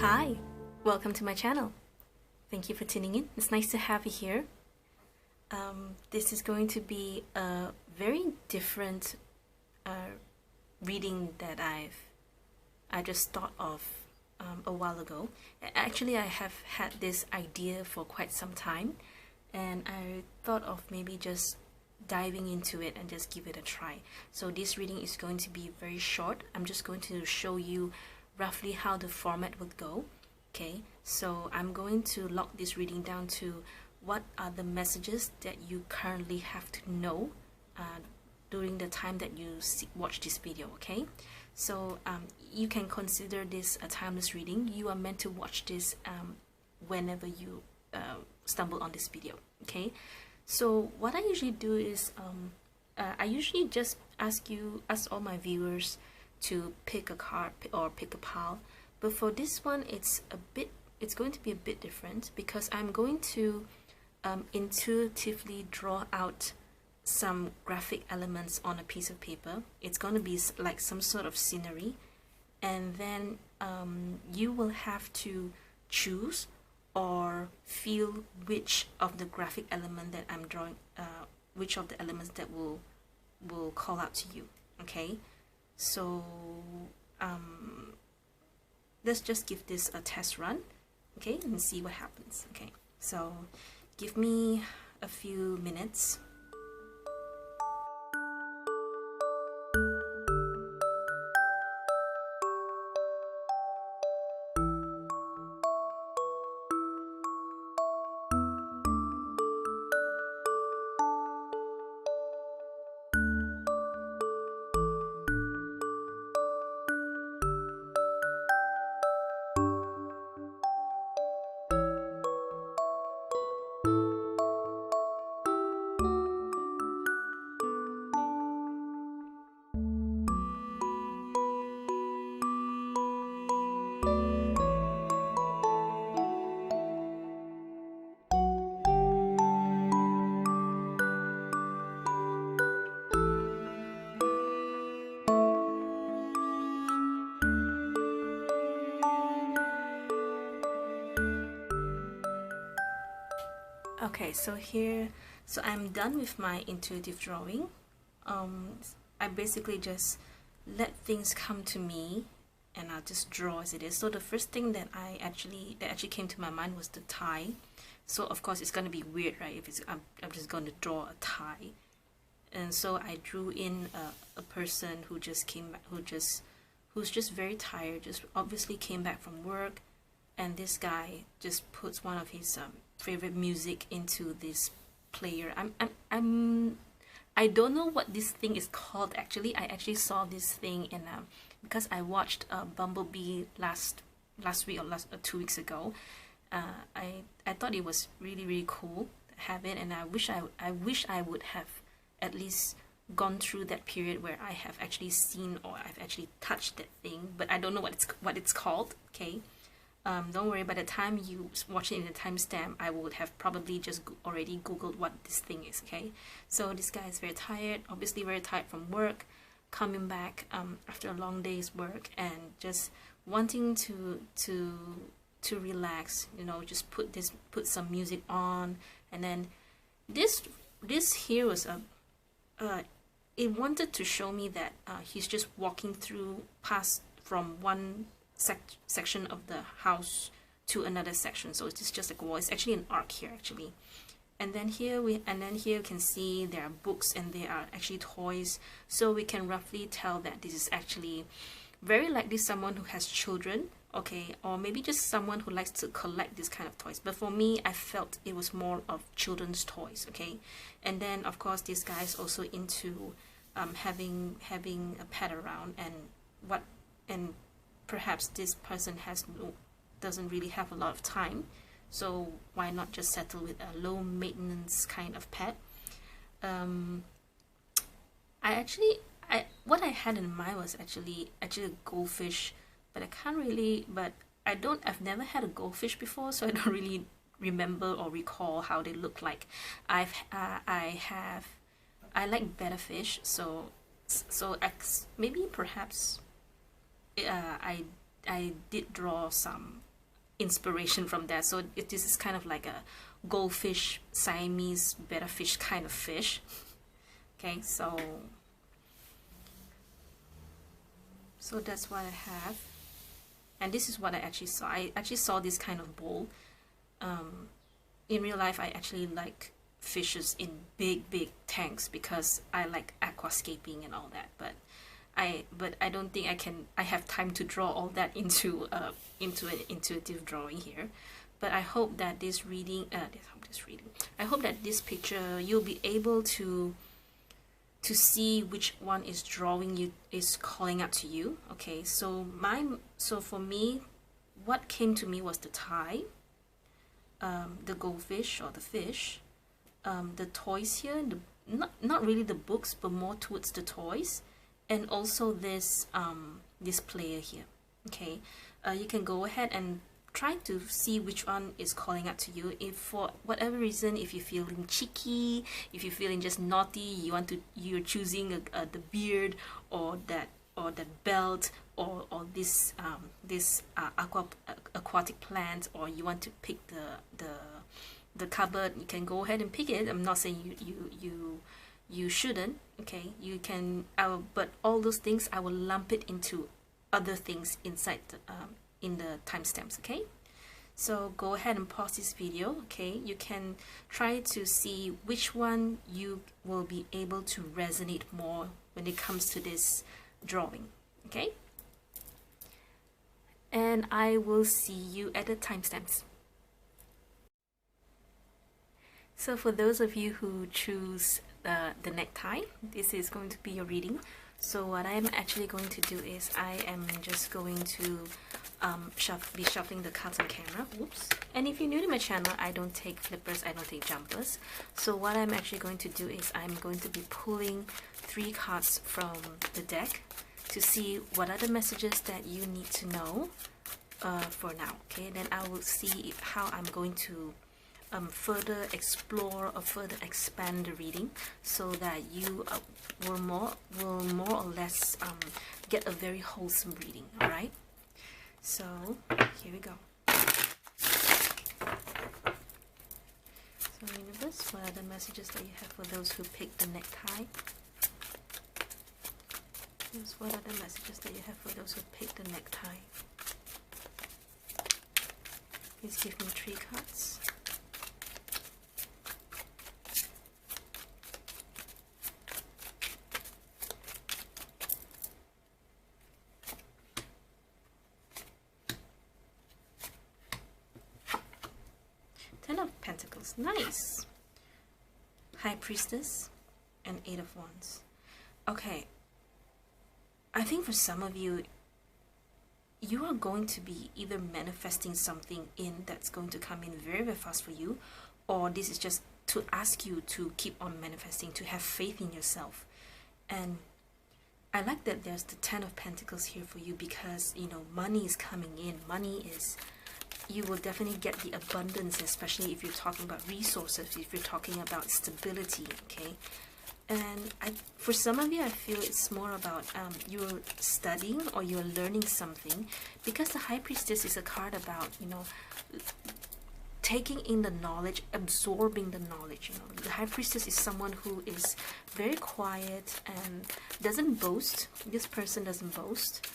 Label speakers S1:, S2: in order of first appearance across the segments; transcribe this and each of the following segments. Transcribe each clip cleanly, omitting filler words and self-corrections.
S1: Hi, welcome to my channel. Thank you for tuning in. It's nice to have you here. This is going to be a very different reading that I just thought of a while ago. Actually, I have had this idea for quite some time, and I thought of maybe just diving into it and just give it a try. So this reading is going to be very short. I'm just going to show you roughly how the format would go. Okay, so I'm going to lock this reading down to what are the messages that you currently have to know during the time that you watch this video. Okay, so you can consider this a timeless reading. You are meant to watch this whenever you stumble on this video. Okay, so what I usually do is I usually just ask all my viewers to pick a card or pick a pile, but for this one it's going to be a bit different because I'm going to intuitively draw out some graphic elements on a piece of paper. It's going to be like some sort of scenery, and then you will have to choose or feel which of the graphic element that I'm drawing, which of the elements that will call out to you. Okay, so let's just give this a test run, okay, and see what happens. Okay, so give me a few minutes. Okay, so I'm done with my intuitive drawing. I basically just let things come to me and I'll just draw as it is. So the first thing that actually came to my mind was the tie. So of course it's gonna be weird, right? If I'm just going to draw a tie. And so I drew in a person who just came back, who's just very tired, just obviously came back from work, and this guy just puts one of his favorite music into this player. I don't know what this thing is called actually. I actually saw this thing in because I watched Bumblebee last week or 2 weeks ago. I thought it was really cool to have it, and I wish I would have at least gone through that period where I have actually seen or I've actually touched that thing, but I don't know what it's called. Okay. Don't worry, by the time you watch it in the timestamp, I would have probably just already googled what this thing is. Okay, so this guy is very tired, obviously very tired from work, coming back after a long day's work and just wanting to relax, you know, just put some music on. And then this here was it wanted to show me that he's just walking past from one section of the house to another section. So it's just like a wall. It's actually an arc here actually. And then here you can see there are books and there are actually toys. So we can roughly tell that this is actually very likely someone who has children, okay, or maybe just someone who likes to collect this kind of toys. But for me, I felt it was more of children's toys, okay. And then of course this guy is also into having a pet around, and perhaps this person doesn't really have a lot of time, so why not just settle with a low maintenance kind of pet. What I had in mind was actually a goldfish, but I've never had a goldfish before, so I don't really remember or recall how they look like. I like better fish, so maybe perhaps I did draw some inspiration from that. So this is kind of like a goldfish, Siamese betta fish kind of fish. Okay, so that's what I have, and this is what I actually saw. I actually saw this kind of bowl. In real life, I actually like fishes in big tanks because I like aquascaping and all that, but I don't think I have time to draw all that into an intuitive drawing here. But I hope that this reading, I hope that this picture you'll be able to see which one is drawing you, is calling out to you. Okay, so for me, what came to me was the tie, the goldfish or the fish, the toys here, not really the books, but more towards the toys, and also this this player here. Okay, you can go ahead and try to see which one is calling out to you. If for whatever reason, if you're feeling cheeky, if you're feeling just naughty, you're choosing the beard or that belt or this aquatic plant, or you want to pick the cupboard, you can go ahead and pick it. I'm not saying you shouldn't. Okay, you can, but all those things I will lump it into other things inside in the timestamps. Okay, so go ahead and pause this video. Okay, you can try to see which one you will be able to resonate more when it comes to this drawing. Okay, and I will see you at the timestamps. So for those of you who choose the necktie, this is going to be your reading. So what I'm actually going to do is I am just going to be shuffling the cards on camera. Oops. And if you're new to my channel, I don't take flippers, I don't take jumpers. So what I'm actually going to do is I'm going to be pulling 3 cards from the deck to see what are the messages that you need to know for now. Okay, then I will see how I'm going to further explore or further expand the reading, so that you will more or less get a very wholesome reading. All right, so here we go. So universe, what are the messages that you have for those who picked the necktie? Yes, what are the messages that you have for those who picked the necktie? Please give me 3 cards. Ten of Pentacles, nice. High Priestess and 8 of Wands. Okay, I think for some of you, you are going to be either manifesting something in that's going to come in very fast for you, or this is just to ask you to keep on manifesting, to have faith in yourself. And I like that there's the 10 of Pentacles here for you, because you know money is coming in. Money is, you will definitely get the abundance, especially if you're talking about resources, if you're talking about stability. Okay, and for some of you, I feel it's more about you're studying or you're learning something, because the High Priestess is a card about, you know, taking in the knowledge, absorbing the knowledge. You know, the High Priestess is someone who is very quiet and doesn't boast. This person doesn't boast.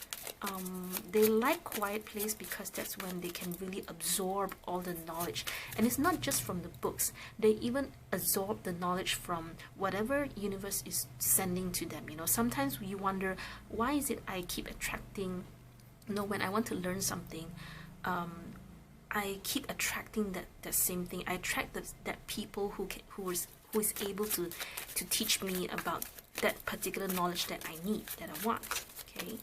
S1: They like quiet place because that's when they can really absorb all the knowledge. And it's not just from the books. They even absorb the knowledge from whatever universe is sending to them. You know, sometimes you wonder, why is it I keep attracting, you know, when I want to learn something, I keep attracting that same thing. I attract that people who is able to teach me about that particular knowledge that I need, that I want. Okay.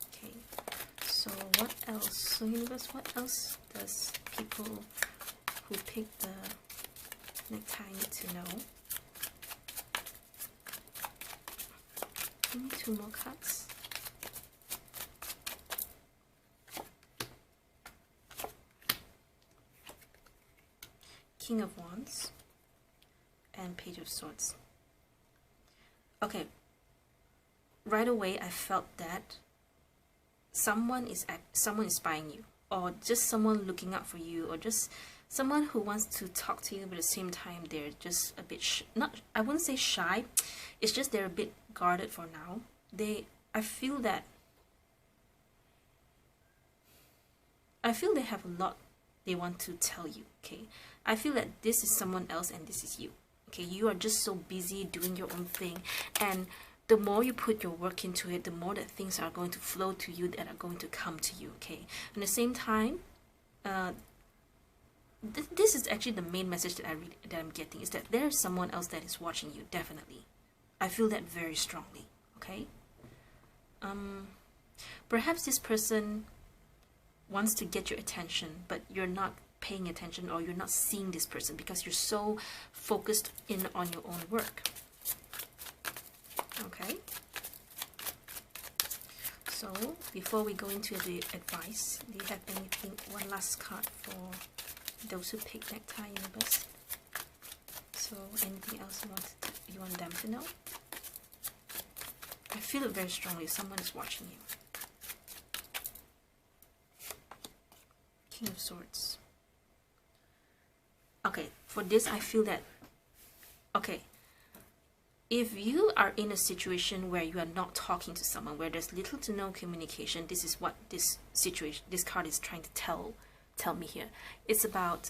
S1: Okay. So what else? So universe, what else does people who pick the necktie need to know? Give me 2 more cards. King of Wands and Page of Swords. Okay, right away I felt that someone is spying you, or just someone looking out for you, or just someone who wants to talk to you, but at the same time they're just a bit not, I wouldn't say shy, it's just they're a bit guarded for now. I feel they have a lot they want to tell you. Okay, I feel that this is someone else and this is you. Okay, you are just so busy doing your own thing, and the more you put your work into it, the more that things are going to flow to you, that are going to come to you. Okay, at the same time, this is actually the main message that I'm getting, is that there is someone else that is watching you. Definitely, I feel that very strongly. Okay, perhaps this person wants to get your attention, but you're not paying attention, or you're not seeing this person because you're so focused in on your own work. Okay, so before we go into the advice, do you have anything, one last card for those who pick necktie universe? So anything else you want them to know? I feel it very strongly, someone is watching you. King of Swords. Okay, for this I feel that, okay, if you are in a situation where you are not talking to someone, where there's little to no communication, this is what this card is trying to tell me here. It's about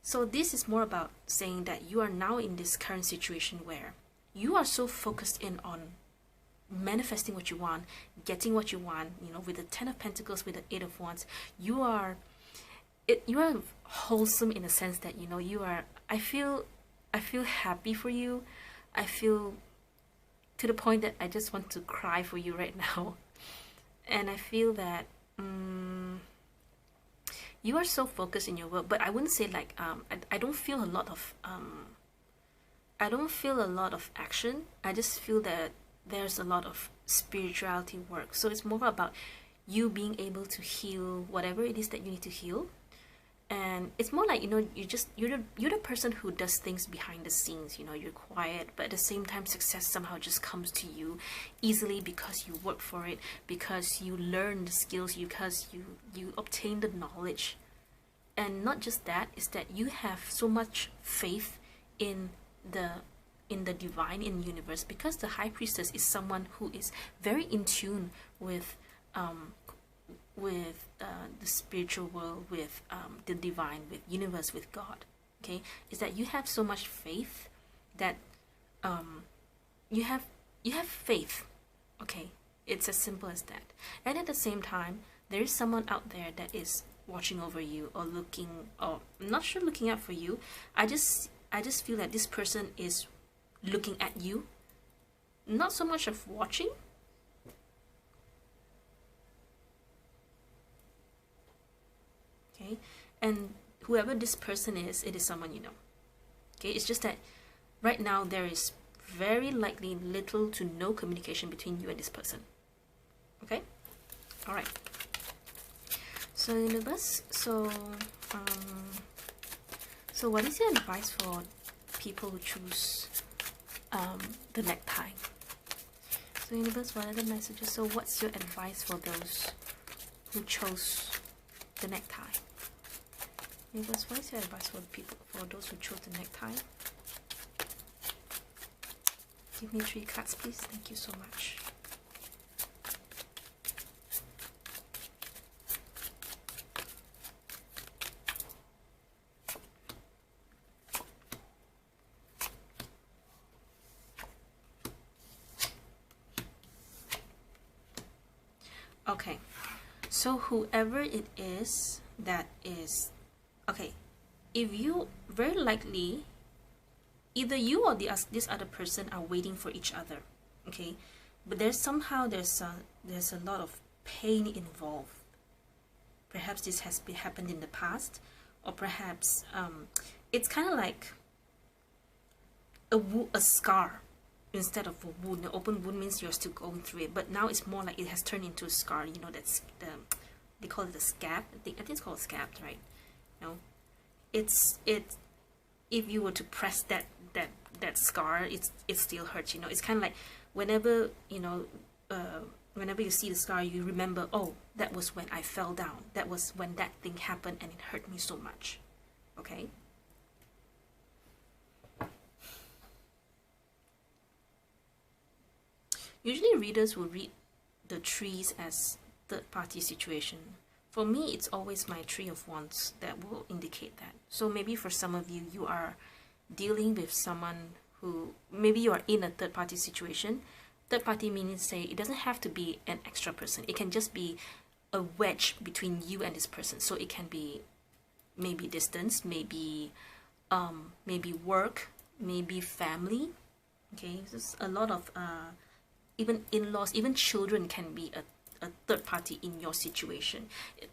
S1: so this is more about saying that you are now in this current situation where you are so focused in on manifesting what you want, getting what you want, you know, with the 10 of Pentacles, with the 8 of Wands, you are wholesome in a sense that, you know, you are, I feel happy for you. I feel to the point that I just want to cry for you right now. And I feel that you are so focused in your work, but I wouldn't say like I don't feel a lot of action. I just feel that there's a lot of spirituality work. So it's more about you being able to heal whatever it is that you need to heal. And it's more like, you know, you're the person who does things behind the scenes. You know, you're quiet, but at the same time success somehow just comes to you easily because you work for it, because you learn the skills, because you obtain the knowledge. And not just that, is that you have so much faith in the divine, in the universe, because the High Priestess is someone who is very in tune with the spiritual world, with the divine, with universe, with God. Okay, is that you have so much faith that you have faith. Okay, it's as simple as that. And at the same time, there is someone out there that is watching over you, or looking, or I'm not sure, looking out for you. I just feel that this person is looking at you, not so much of watching. Okay, and whoever this person is, it is someone you know. Okay, it's just that right now there is very likely little to no communication between you and this person. Okay, all right. So universe, so what is your advice for people who choose the necktie? So universe, what are the messages? So what's your advice for those who chose the necktie? Universe, what is your advice for those who chose the necktie? Give me 3 cards, please. Thank you so much. Okay, so whoever it is that is, okay, if you, very likely, either you or this other person are waiting for each other, okay, but there's a lot of pain involved. Perhaps this has happened in the past, or perhaps it's kind of like a scar instead of a wound. An open wound means you're still going through it, but now it's more like it has turned into a scar. You know, that's they call it a scab. I think it's called a scab, right? You know, it's if you were to press that scar, it still hurts. You know, it's kind of like whenever, you know, whenever you see the scar, you remember, oh, that was when I fell down. That was when that thing happened and it hurt me so much. Okay? Usually readers will read the trees as third-party situation. For me, it's always my Three of Wands that will indicate that. So maybe for some of you, you are dealing with someone who, maybe you are in a third-party situation. Third-party meaning, say, it doesn't have to be an extra person. It can just be a wedge between you and this person. So it can be maybe distance, maybe work, maybe family. Okay, there's a lot of even in-laws, even children can be a third party in your situation.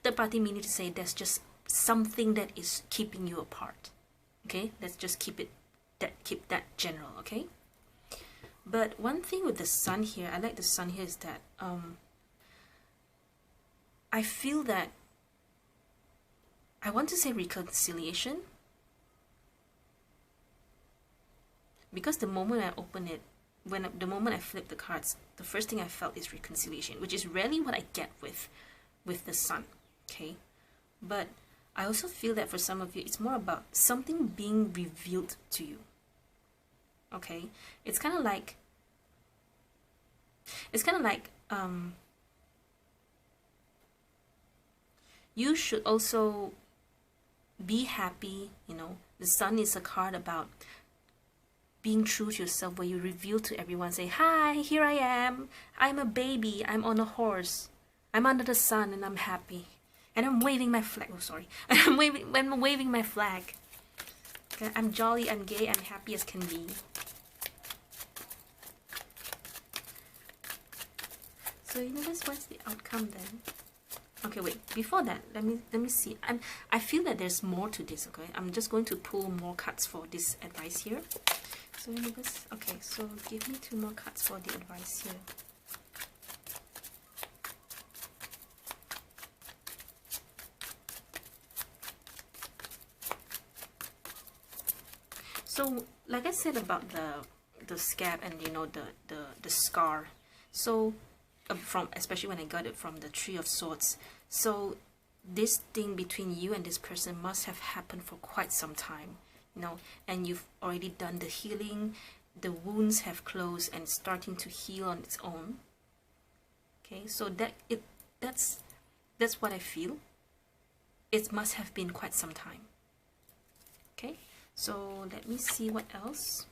S1: Third party meaning to say there's just something that is keeping you apart. Okay, let's just keep that general. Okay, but one thing with the sun here, I like the sun here, is that I feel that I want to say reconciliation, because the moment I open it, the moment I flip the cards, the first thing I felt is reconciliation, which is rarely what I get with the sun. Okay, but I also feel that for some of you, it's more about something being revealed to you. Okay, it's kind of like you should also be happy. You know, the sun is a card about being true to yourself, where you reveal to everyone, say, hi, here I am, I'm a baby, I'm on a horse, I'm under the sun and I'm happy, and I'm waving my flag. Oh, sorry. I'm waving my flag. Okay? I'm jolly, I'm gay, I'm happy as can be. So universe, what's the outcome then? Okay, wait, before that, let me see. I feel that there's more to this. Okay, I'm just going to pull more cards for this advice here. So universe, okay, so give me 2 more cards for the advice here. So like I said about the scab and, you know, the scar, so from, especially when I got it from the Three of Swords, so this thing between you and this person must have happened for quite some time, you know, and you've already done the healing, the wounds have closed and starting to heal on its own. Okay, so that's what I feel. It must have been quite some time. Okay, so let me see what else.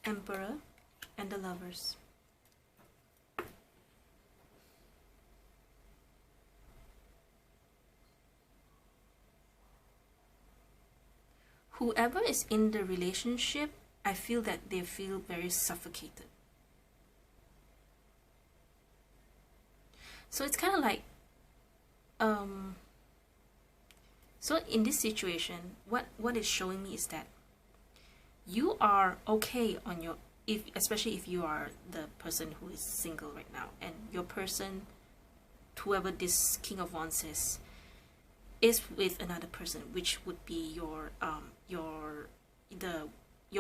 S1: Emperor and the Lovers. Whoever is in the relationship, I feel that they feel very suffocated. So it's kind of like, so in this situation, what is showing me is that you are okay on your, especially if you are the person who is single right now, and your person, whoever this King of Wands is with another person, which would be your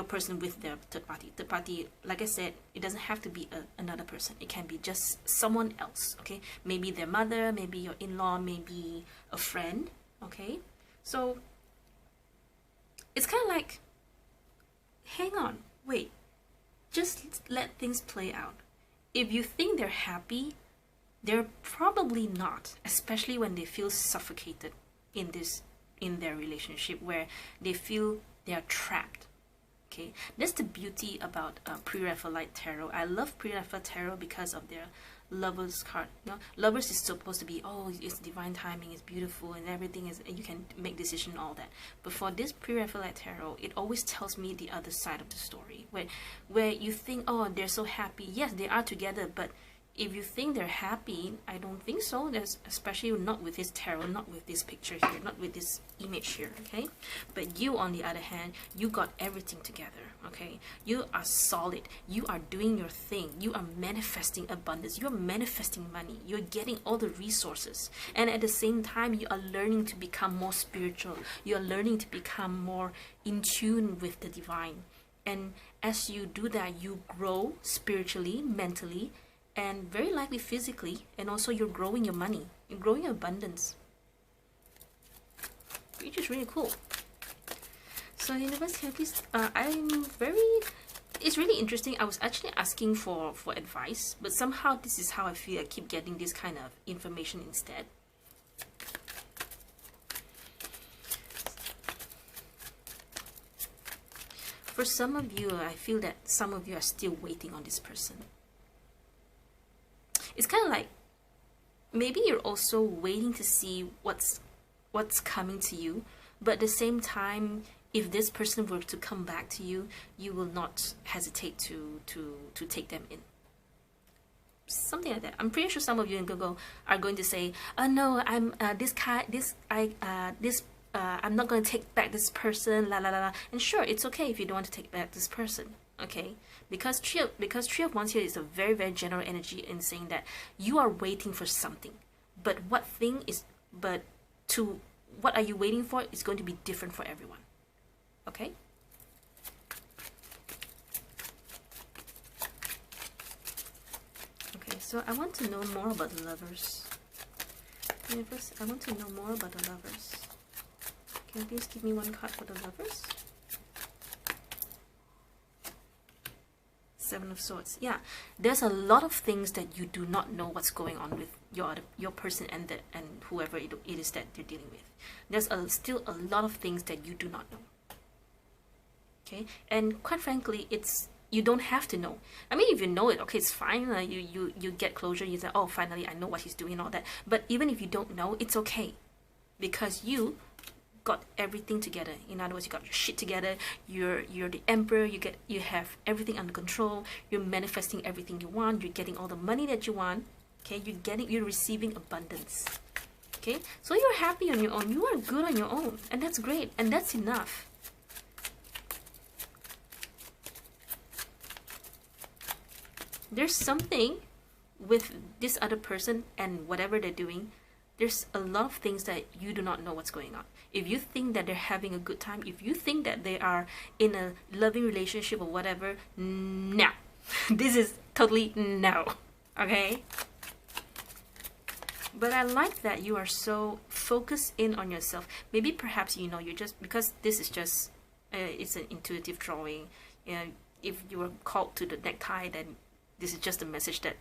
S1: person with the third party. Third party, like I said, it doesn't have to be another person. It can be just someone else. Okay, maybe their mother, maybe your in-law, maybe a friend. Okay, so it's kind of like, hang on, wait, just let things play out. If you think they're happy, they're probably not, especially when they feel suffocated in their relationship, where they feel they are trapped. Okay, that's the beauty about Pre-Raphaelite Tarot. I love Pre-Raphaelite Tarot because of their Lovers card. You know, Lovers is supposed to be, oh, it's divine timing, it's beautiful, and everything is, you can make decision, all that. But for this Pre-Raphaelite Tarot, it always tells me the other side of the story, where you think, oh, they're so happy. Yes, they are together, but if you think they're happy, I don't think so. There's, especially not with this tarot, not with this picture here, not with this image here, okay? But you, on the other hand, you got everything together, okay? You are solid. You are doing your thing. You are manifesting abundance. You are manifesting money. You're getting all the resources. And at the same time, you are learning to become more spiritual. You are learning to become more in tune with the divine. And as you do that, you grow spiritually, mentally, and very likely physically, and also you're growing your money, you're growing your abundance, which is really cool. So universe, can you please, it's really interesting. I was actually asking for advice, but somehow this is how I feel. I keep getting this kind of information instead. For some of you, I feel that some of you are still waiting on this person. It's kind of like maybe you're also waiting to see what's coming to you, but at the same time, if this person were to come back to you, you will not hesitate to take them in. Something like that. I'm pretty sure some of you in Google are going to say, "Oh no, I'm I'm not going to take back this person, la la la la." And sure, it's okay if you don't want to take back this person, okay? Because three of wands here is a very, very general energy in saying that you are waiting for something, but what are you waiting for is going to be different for everyone, okay? Okay, so I want to know more about the lovers. Universe, I want to know more about the lovers. Can you please give me one card for the lovers? Seven of Swords. Yeah, there's a lot of things that you do not know what's going on with your person and whoever it is that you're dealing with. There's still a lot of things that you do not know. Okay, and quite frankly, you don't have to know. I mean, if you know it, okay, it's fine. You get closure. You say, "Oh, finally, I know what he's doing," and all that. But even if you don't know, it's okay, because you got everything together. In other words, you got your shit together. You're the emperor. You have everything under control. You're manifesting everything you want. You're getting all the money that you want. Okay, you're receiving abundance. Okay, so you're happy on your own. You are good on your own, and that's great, and that's enough. There's something with this other person and whatever they're doing. There's a lot of things that you do not know what's going on. If you think that they're having a good time, if you think that they are in a loving relationship or whatever, no. This is totally no. Okay? But I like that you are so focused in on yourself. Maybe perhaps, you know, you're just, because this is just, it's an intuitive drawing. You know, if you were called to the necktie, then this is just a message that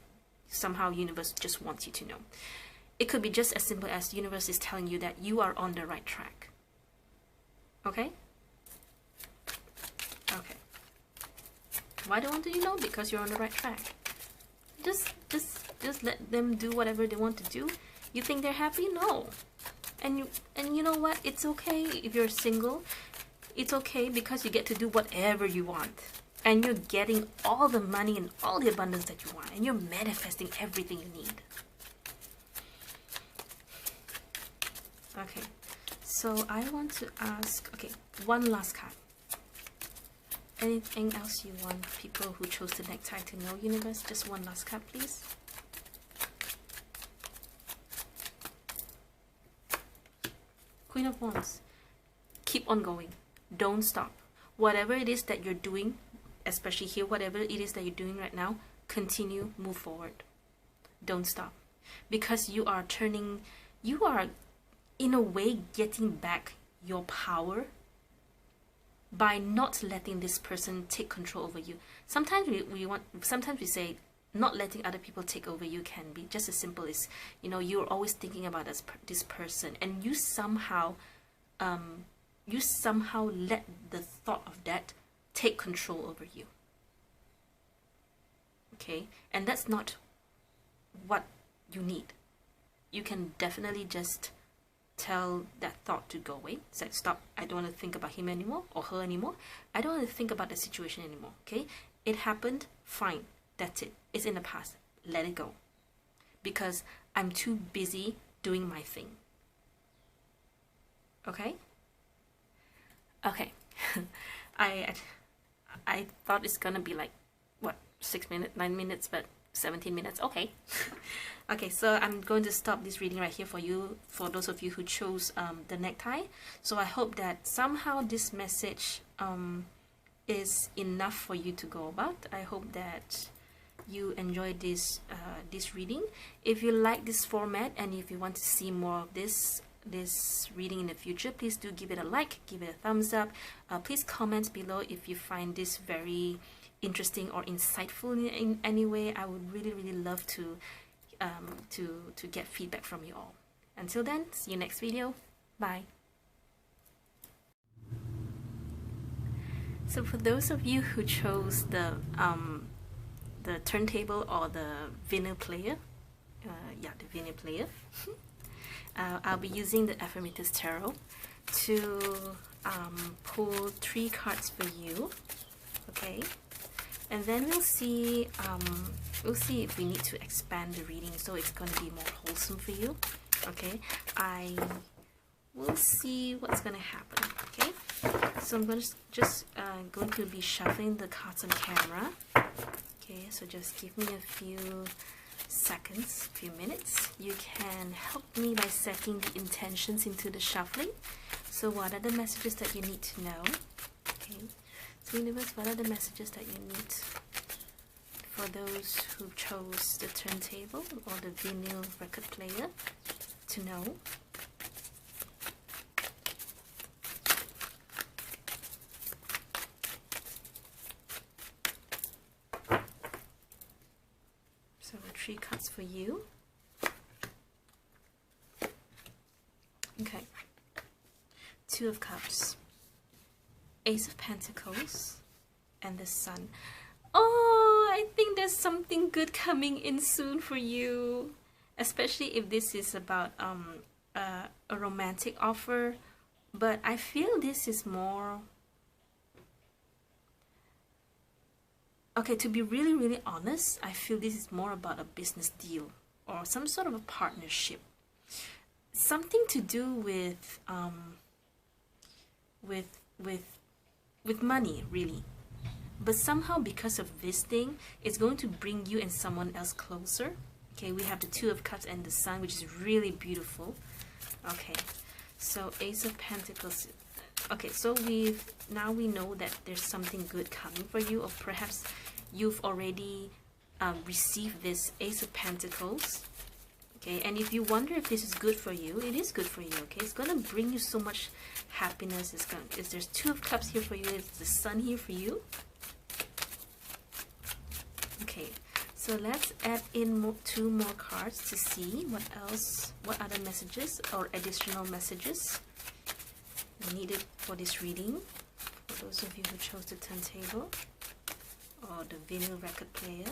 S1: somehow universe just wants you to know. It could be just as simple as universe is telling you that you are on the right track. Okay? Okay. Why don't you know? Because you're on the right track. Just let them do whatever they want to do. You think they're happy? No. And you know what? It's okay if you're single. It's okay because you get to do whatever you want. And you're getting all the money and all the abundance that you want. And you're manifesting everything you need. Okay, so I want to ask, okay, one last card. Anything else you want people who chose the necktie to know, universe? Just one last card, please. Queen of Wands. Keep on going. Don't stop. Whatever it is that you're doing, especially here, whatever it is that you're doing right now, continue, move forward. Don't stop. Because you are in a way getting back your power by not letting this person take control over you. Sometimes we say not letting other people take over you can be just as simple as, you know, you're always thinking about this person, and you somehow let the thought of that take control over you. Okay, and that's not what you need. You can definitely just tell that thought to go away. Say, stop, I don't want to think about him anymore or her anymore. I don't want to think about the situation anymore. Okay, it happened, fine, that's it, it's in the past, let it go, because I'm too busy doing my thing. Okay. I thought it's gonna be like, what, 6 minutes, 9 minutes, but 17 minutes. Okay. Okay, so I'm going to stop this reading right here for you, for those of you who chose the necktie. So I hope that somehow this message is enough for you to go about. I hope that you enjoyed this reading. If you like this format and if you want to see more of this reading in the future, please do give it a like, give it a thumbs up. Please comment below if you find this very interesting or insightful in any way. I would really love to get feedback from you all. Until then, see you next video. Bye. So for those of you who chose the turntable or the vinyl player, the vinyl player, I'll be using the Affirmators Tarot to pull 3 cards for you, okay? And then we'll see if we need to expand the reading so it's going to be more wholesome for you, okay? We'll see what's going to happen, okay? So I'm just going to be shuffling the cards on camera, okay? So just give me a few seconds, few minutes. You can help me by setting the intentions into the shuffling. So what are the messages that you need to know? Okay, so universe, what are the messages that you need for those who chose the turntable or the vinyl record player to know? So 3 cards for you. Okay. 2 of Cups, Ace of Pentacles, and the Sun. Oh, I think there's something good coming in soon for you, especially if this is about a romantic offer. But I feel this is more... Okay, to be really honest, I feel this is more about a business deal or some sort of a partnership. Something to do with money, really. But somehow because of this thing, it's going to bring you and someone else closer. Okay, we have the 2 of Cups and the Sun, which is really beautiful. Okay, so Ace of Pentacles. Okay, so now we know that there's something good coming for you, or perhaps you've already received this Ace of Pentacles. Okay, and if you wonder if this is good for you, it is good for you. Okay, it's gonna bring you so much happiness. There's 2 of Cups here for you. There's the Sun here for you. Okay, so let's add in 2 more cards to see what other messages or additional messages needed for this reading. For those of you who chose the turntable or the vinyl record player.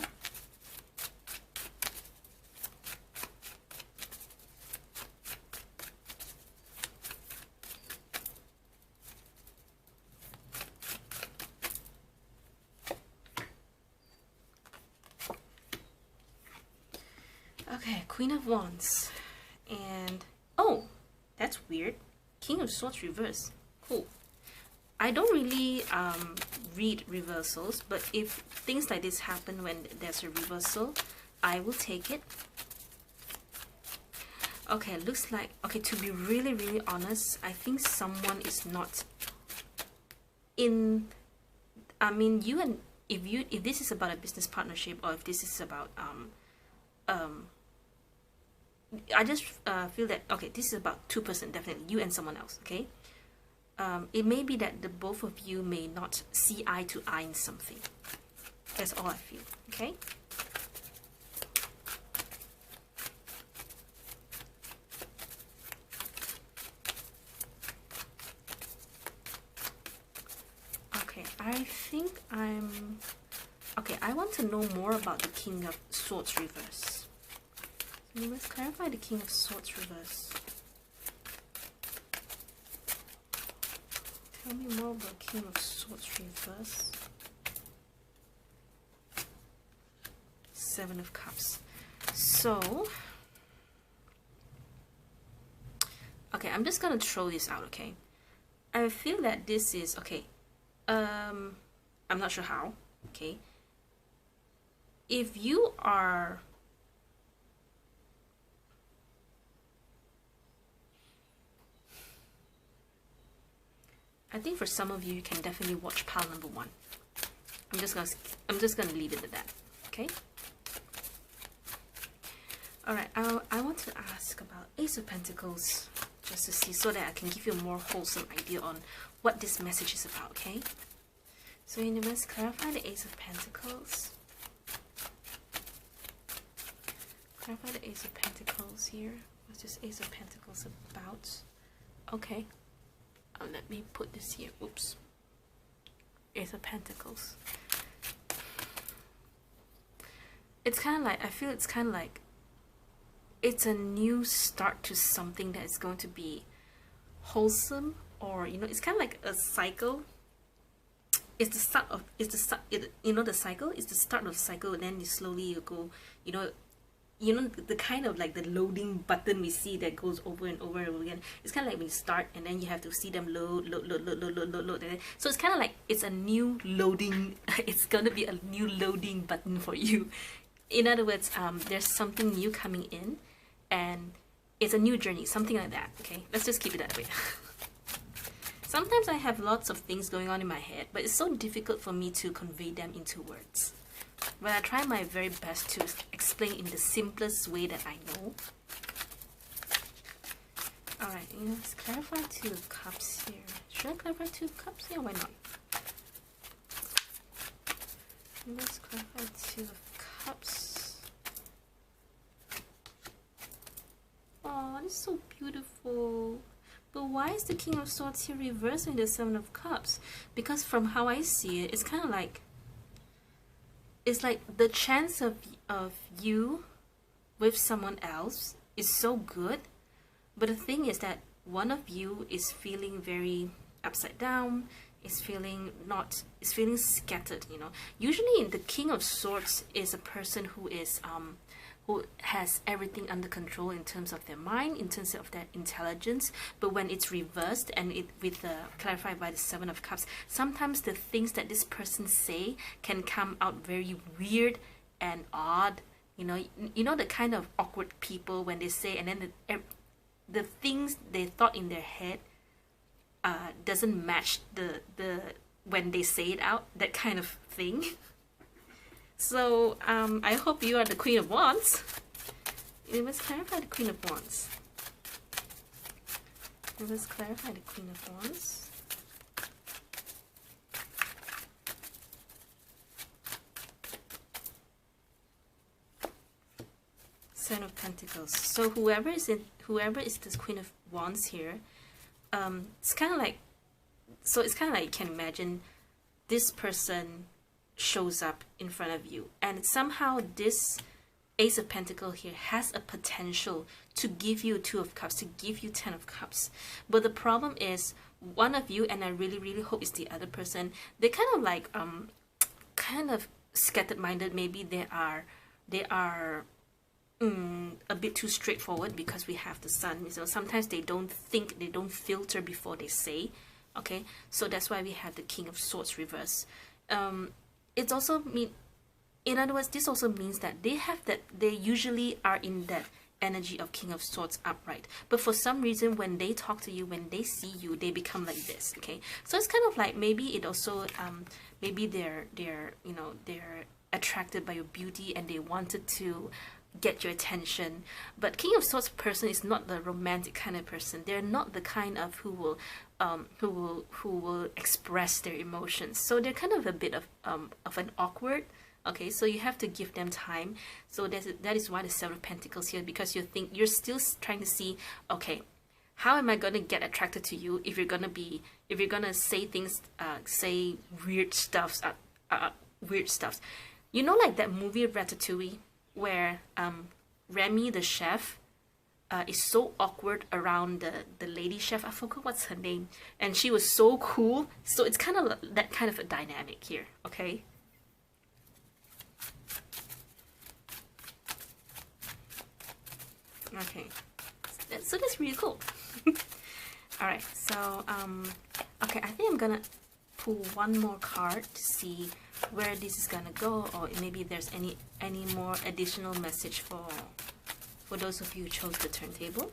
S1: Okay, Queen of Wands, and oh, that's weird. King of Swords reverse. Cool. I don't really read reversals, but if things like this happen when there's a reversal, I will take it. Okay, looks like, okay, to be really honest, I think someone is not in, I mean, if this is about a business partnership, or if this is about I just feel that, okay, this is about 2 person, definitely you and someone else. Okay, it may be that the both of you may not see eye to eye in something. That's all I feel. Okay, okay, I think I want to know more about the King of Swords reverse. Let's clarify the King of Swords reverse. Tell me more about King of Swords reverse. 7 of Cups. So, okay, I'm just gonna throw this out, okay? I feel that this is, okay, I'm not sure how, okay? If you are... I think for some of you, you can definitely watch pile number 1. I'm just gonna leave it at that. Okay. Alright, I want to ask about Ace of Pentacles, just to see, so that I can give you a more wholesome idea on what this message is about, okay? So universe, clarify the Ace of Pentacles. Clarify the Ace of Pentacles here. What's this Ace of Pentacles about? Okay. Let me put this here. Oops. Ace of Pentacles. It's kind of like, I feel it's kind of like it's a new start to something that is going to be wholesome, or you know, it's kind of like a cycle. It's the start of, you know, the cycle is the start of the cycle, and then you slowly go, you know, the kind of like the loading button we see that goes over and over and over again. It's kind of like when you start and then you have to see them load. So it's kind of like it's a new loading. It's gonna be a new loading button for you. In other words, there's something new coming in, and it's a new journey, something like that. Okay, let's just keep it that way. Sometimes I have lots of things going on in my head, but it's so difficult for me to convey them into words. But I try my very best to explain in the simplest way that I know. Alright, let's clarify Two of Cups here. Should I clarify Two of Cups? Yeah, why not? Let's clarify Two of Cups. Oh, this is so beautiful. But why is the King of Swords here reversing the Seven of Cups? Because from how I see it, it's kind of like, it's like the chance of you with someone else is so good, but the thing is that one of you is feeling very upside down, is feeling scattered, you know. Usually the King of Swords is a person who is who has everything under control in terms of their mind, in terms of their intelligence. But when it's reversed and it with the clarified by the Seven of Cups, sometimes the things that this person say can come out very weird and odd. You know the kind of awkward people when they say, and then the things they thought in their head doesn't match the when they say it out, that kind of thing. So I hope you are the Queen of Wands. Let's clarify the Queen of Wands. Let's clarify the Queen of Wands. Seven of Pentacles. So whoever is this Queen of Wands here, it's kind of like, you can imagine this person shows up in front of you, and somehow this Ace of Pentacles here has a potential to give you Two of Cups, to give you Ten of Cups. But the problem is, one of you, and I really hope it's the other person, they're kind of like kind of scattered minded. Maybe they are a bit too straightforward, because we have the Sun. So sometimes they don't think, they don't filter before they say. Okay, so that's why we have the King of Swords reverse. It's also in other words, this also means that they usually are in that energy of King of Swords upright, but for some reason when they talk to you, when they see you, they become like this. Okay, so it's kind of like, maybe it also maybe they're attracted by your beauty and they wanted to get your attention. But King of Swords person is not the romantic kind of person. They're not the kind of who will express their emotions. So they're kind of a bit of an awkward. Okay, so you have to give them time. So that is why the Seven of Pentacles here, because you're still trying to see, okay, how am I gonna get attracted to you if you're gonna say things, say weird stuffs, You know, like that movie Ratatouille, where Remy the chef is so awkward around the lady chef. I forgot what's her name, and she was so cool. So it's kind of that kind of a dynamic here. Okay. Okay, so that's really cool. All right, so okay, I think I'm gonna pull one more card to see where this is gonna go, or maybe there's any more additional message for those of you who chose the turntable.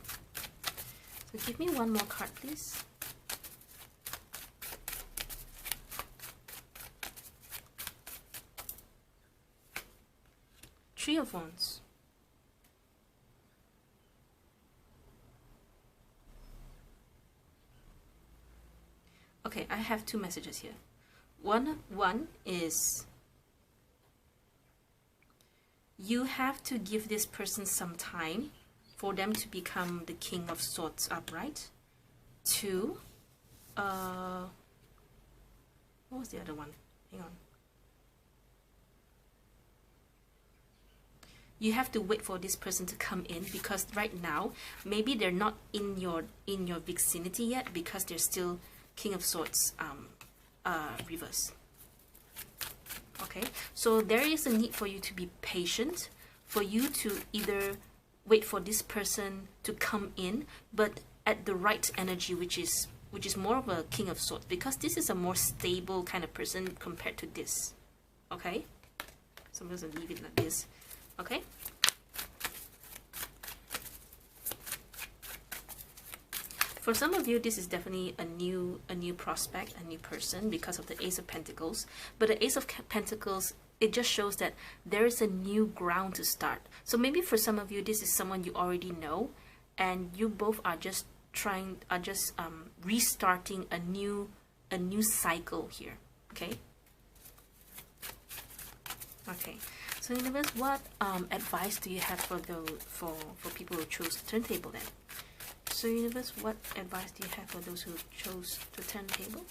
S1: So give me one more card, please. Three of Wands. Okay, I have two messages here. One is you have to give this person some time for them to become the King of Swords upright. Two, what was the other one? Hang on. You have to wait for this person to come in, because right now maybe they're not in your vicinity yet, because they're still King of Swords reverse. Okay, so there is a need for you to be patient, for you to either wait for this person to come in, but at the right energy, which is more of a King of Swords, because this is a more stable kind of person compared to this. Okay, so I'm going to leave it like this. Okay. For some of you, this is definitely a new prospect, a new person, because of the Ace of Pentacles. But the Ace of Pentacles, it just shows that there is a new ground to start. So maybe for some of you, this is someone you already know, and you both are just restarting a new cycle here. Okay. Okay. So universe, what advice do you have for people who chose the turntable then? So universe, what advice do you have for those who chose the turntable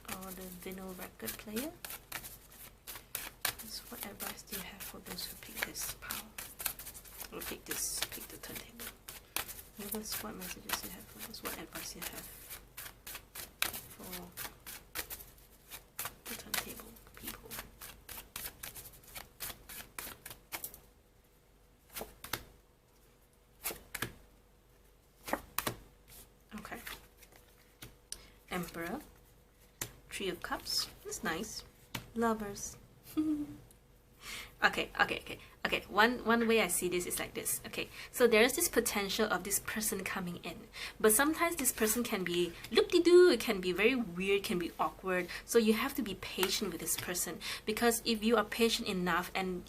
S1: or the vinyl record player? So what advice do you have for those who pick this power or pick the turntable? Universe, what messages do you have for those? What advice do you have for the turntable people? Emperor, Three of Cups, that's nice. Lovers. Okay. One way I see this is like this. Okay, so there is this potential of this person coming in, but sometimes this person can be loop-de-doo, it can be very weird, can be awkward. So you have to be patient with this person, because if you are patient enough and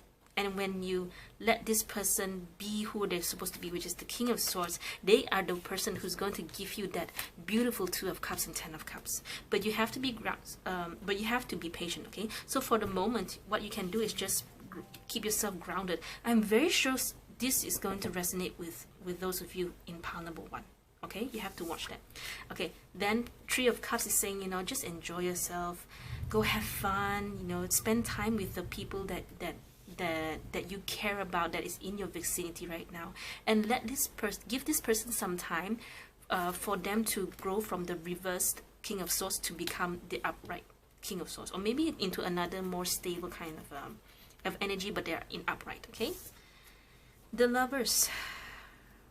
S1: when you let this person be who they're supposed to be, which is the King of Swords, they are the person who's going to give you that beautiful Two of Cups and Ten of Cups. But you have to be patient. Okay, so for the moment, what you can do is just keep yourself grounded. I'm very sure this is going to resonate with those of you in pile number 1. Okay, you have to watch that. Okay, then Three of Cups is saying, you know, just enjoy yourself, go have fun, you know, spend time with the people that you care about, that is in your vicinity right now, and let this person, give this person some time for them to grow from the reversed King of Swords to become the upright King of Swords, or maybe into another more stable kind of energy, but they are in upright. Okay, the Lovers.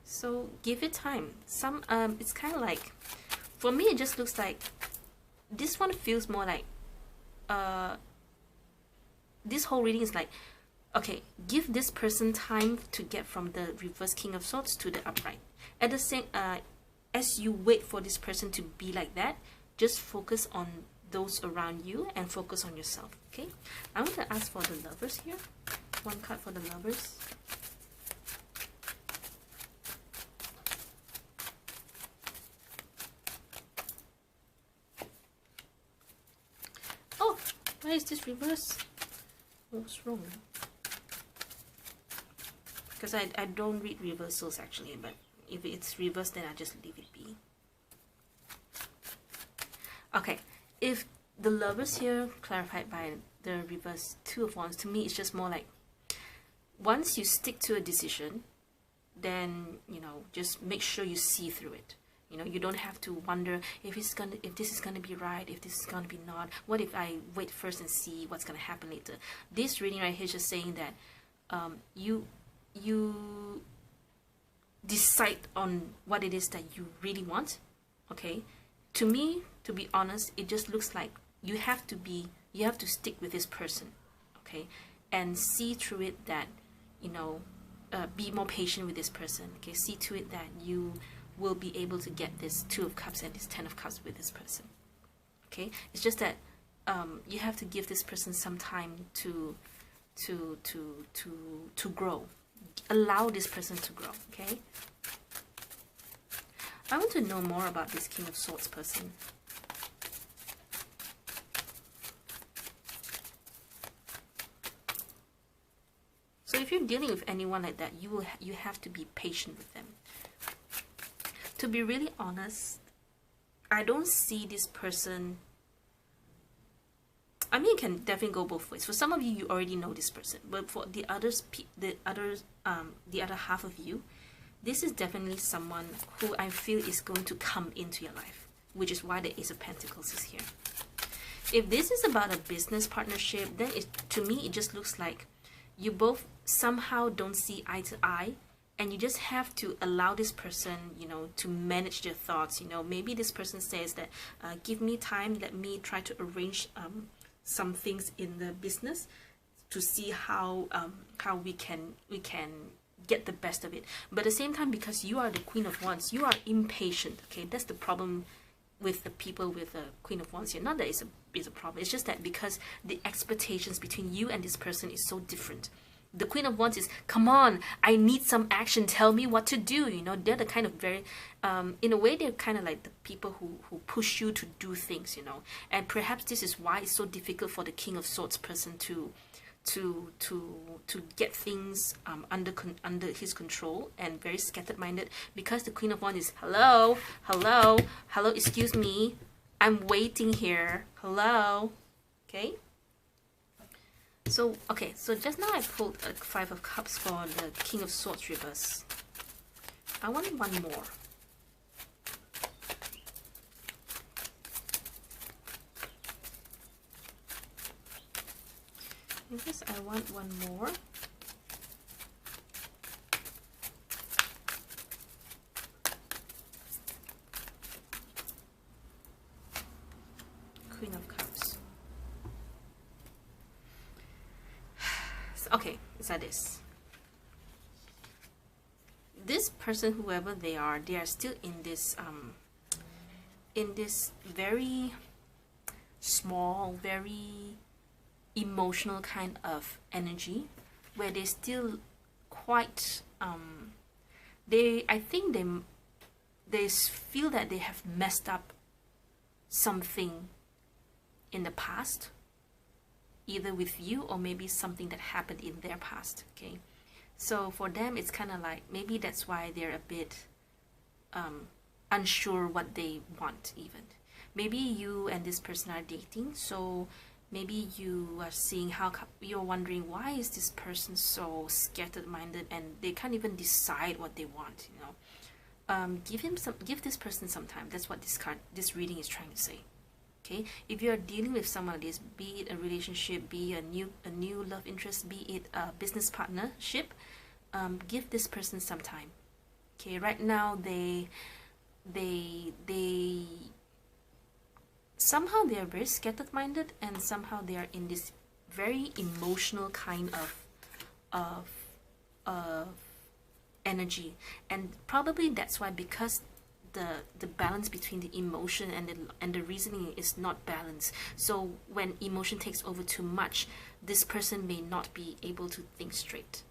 S1: So give it time. It's kind of like, for me, it just looks like this one feels more like this whole reading is like, okay, give this person time to get from the reverse King of Swords to the upright. At the same, as you wait for this person to be like that, just focus on those around you and focus on yourself. Okay, I want to ask for the Lovers here. One card for the Lovers. Oh, why is this reverse? What's wrong? Because I don't read reversals actually, but if it's reversed, then I just leave it be. Okay, if the Lovers here clarified by the reverse Two of Wands, to me it's just more like, once you stick to a decision, then, you know, just make sure you see through it. You know, you don't have to wonder if this is gonna be right, if this is gonna be not. What if I wait first and see what's gonna happen later? This reading right here is just saying that you decide on what it is that you really want. Okay, to me, to be honest, it just looks like you have to stick with this person, okay, and see through it that, you know, be more patient with this person. Okay, see to it that you will be able to get this Two of Cups and this Ten of Cups with this person. Okay, it's just that you have to give this person some time to grow. Allow this person to grow. Okay, I want to know more about this King of Swords person. if you're dealing with anyone like that, you have to be patient with them. To be really honest, I don't see this person. I mean, it can definitely go both ways. For some of you, you already know this person, but for the other half of you, this is definitely someone who I feel is going to come into your life, which is why the Ace of Pentacles is here. If this is about a business partnership, then to me, it just looks like you both somehow don't see eye to eye, and you just have to allow this person, you know, to manage their thoughts. You know, maybe this person says that, give me time, let me try to arrange some things in the business to see how we can get the best of it. But at the same time, because you are the Queen of Wands, you are impatient. Okay, that's the problem with the people with the Queen of Wands here. Not that it's a problem, it's just that because the expectations between you and this person is so different. The Queen of Wands is, come on, I need some action, tell me what to do. You know, they're the kind of very, in a way, they're kind of like the people who push you to do things, you know. And perhaps this is why it's so difficult for the King of Swords person to get things under his control, and very scattered minded, because the Queen of Wands is, hello, excuse me, I'm waiting here, hello. Okay, so just now I pulled a 5 of Cups for the King of Swords reverse. I want one more. Yes, I want one more. Queen of Cups. Okay, it's like this. This person, whoever they are still in this very small, very emotional kind of energy, where they still quite I think they feel that they have messed up something in the past, either with you or maybe something that happened in their past. Okay, so for them it's kind of like, maybe that's why they're a bit unsure what they want. Even maybe you and this person are dating, so maybe you are seeing how you're wondering, why is this person so scattered minded and they can't even decide what they want, you know. Give this person some time. That's what this reading is trying to say. Okay, if you're dealing with someone like this, be it a relationship, be a new love interest, be it a business partnership, give this person some time. Okay, right now they somehow they are very scattered minded, and somehow they are in this very emotional kind of energy, and probably that's why, because the balance between the emotion and the reasoning is not balanced. So when emotion takes over too much, this person may not be able to think straight.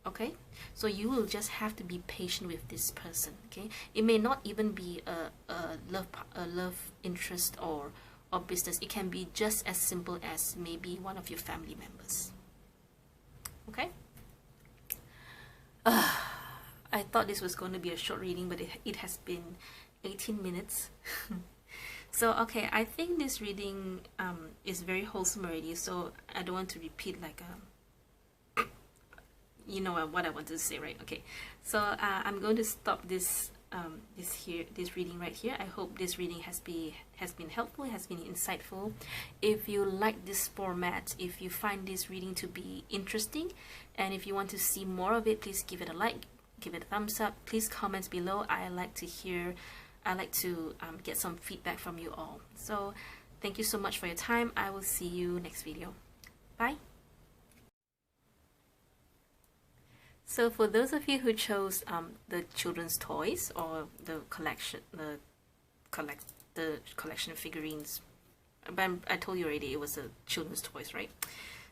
S1: Okay, so you will just have to be patient with this person. Okay, it may not even be a love interest or business. It can be just as simple as maybe one of your family members. Okay. I thought this was going to be a short reading, but it has been 18 minutes. So okay, I think this reading is very wholesome already, so I don't want to repeat like you know what I wanted to say, right? Okay, so I'm going to stop this reading right here. I hope this reading has been helpful, has been insightful. If you like this format, if you find this reading to be interesting, and if you want to see more of it, please give it a like, give it a thumbs up. Please comment below. I like to get some feedback from you all. So thank you so much for your time. I will see you next video. Bye. So for those of you who chose the children's toys, or the collection figurines, but I told you already it was a children's toys, right?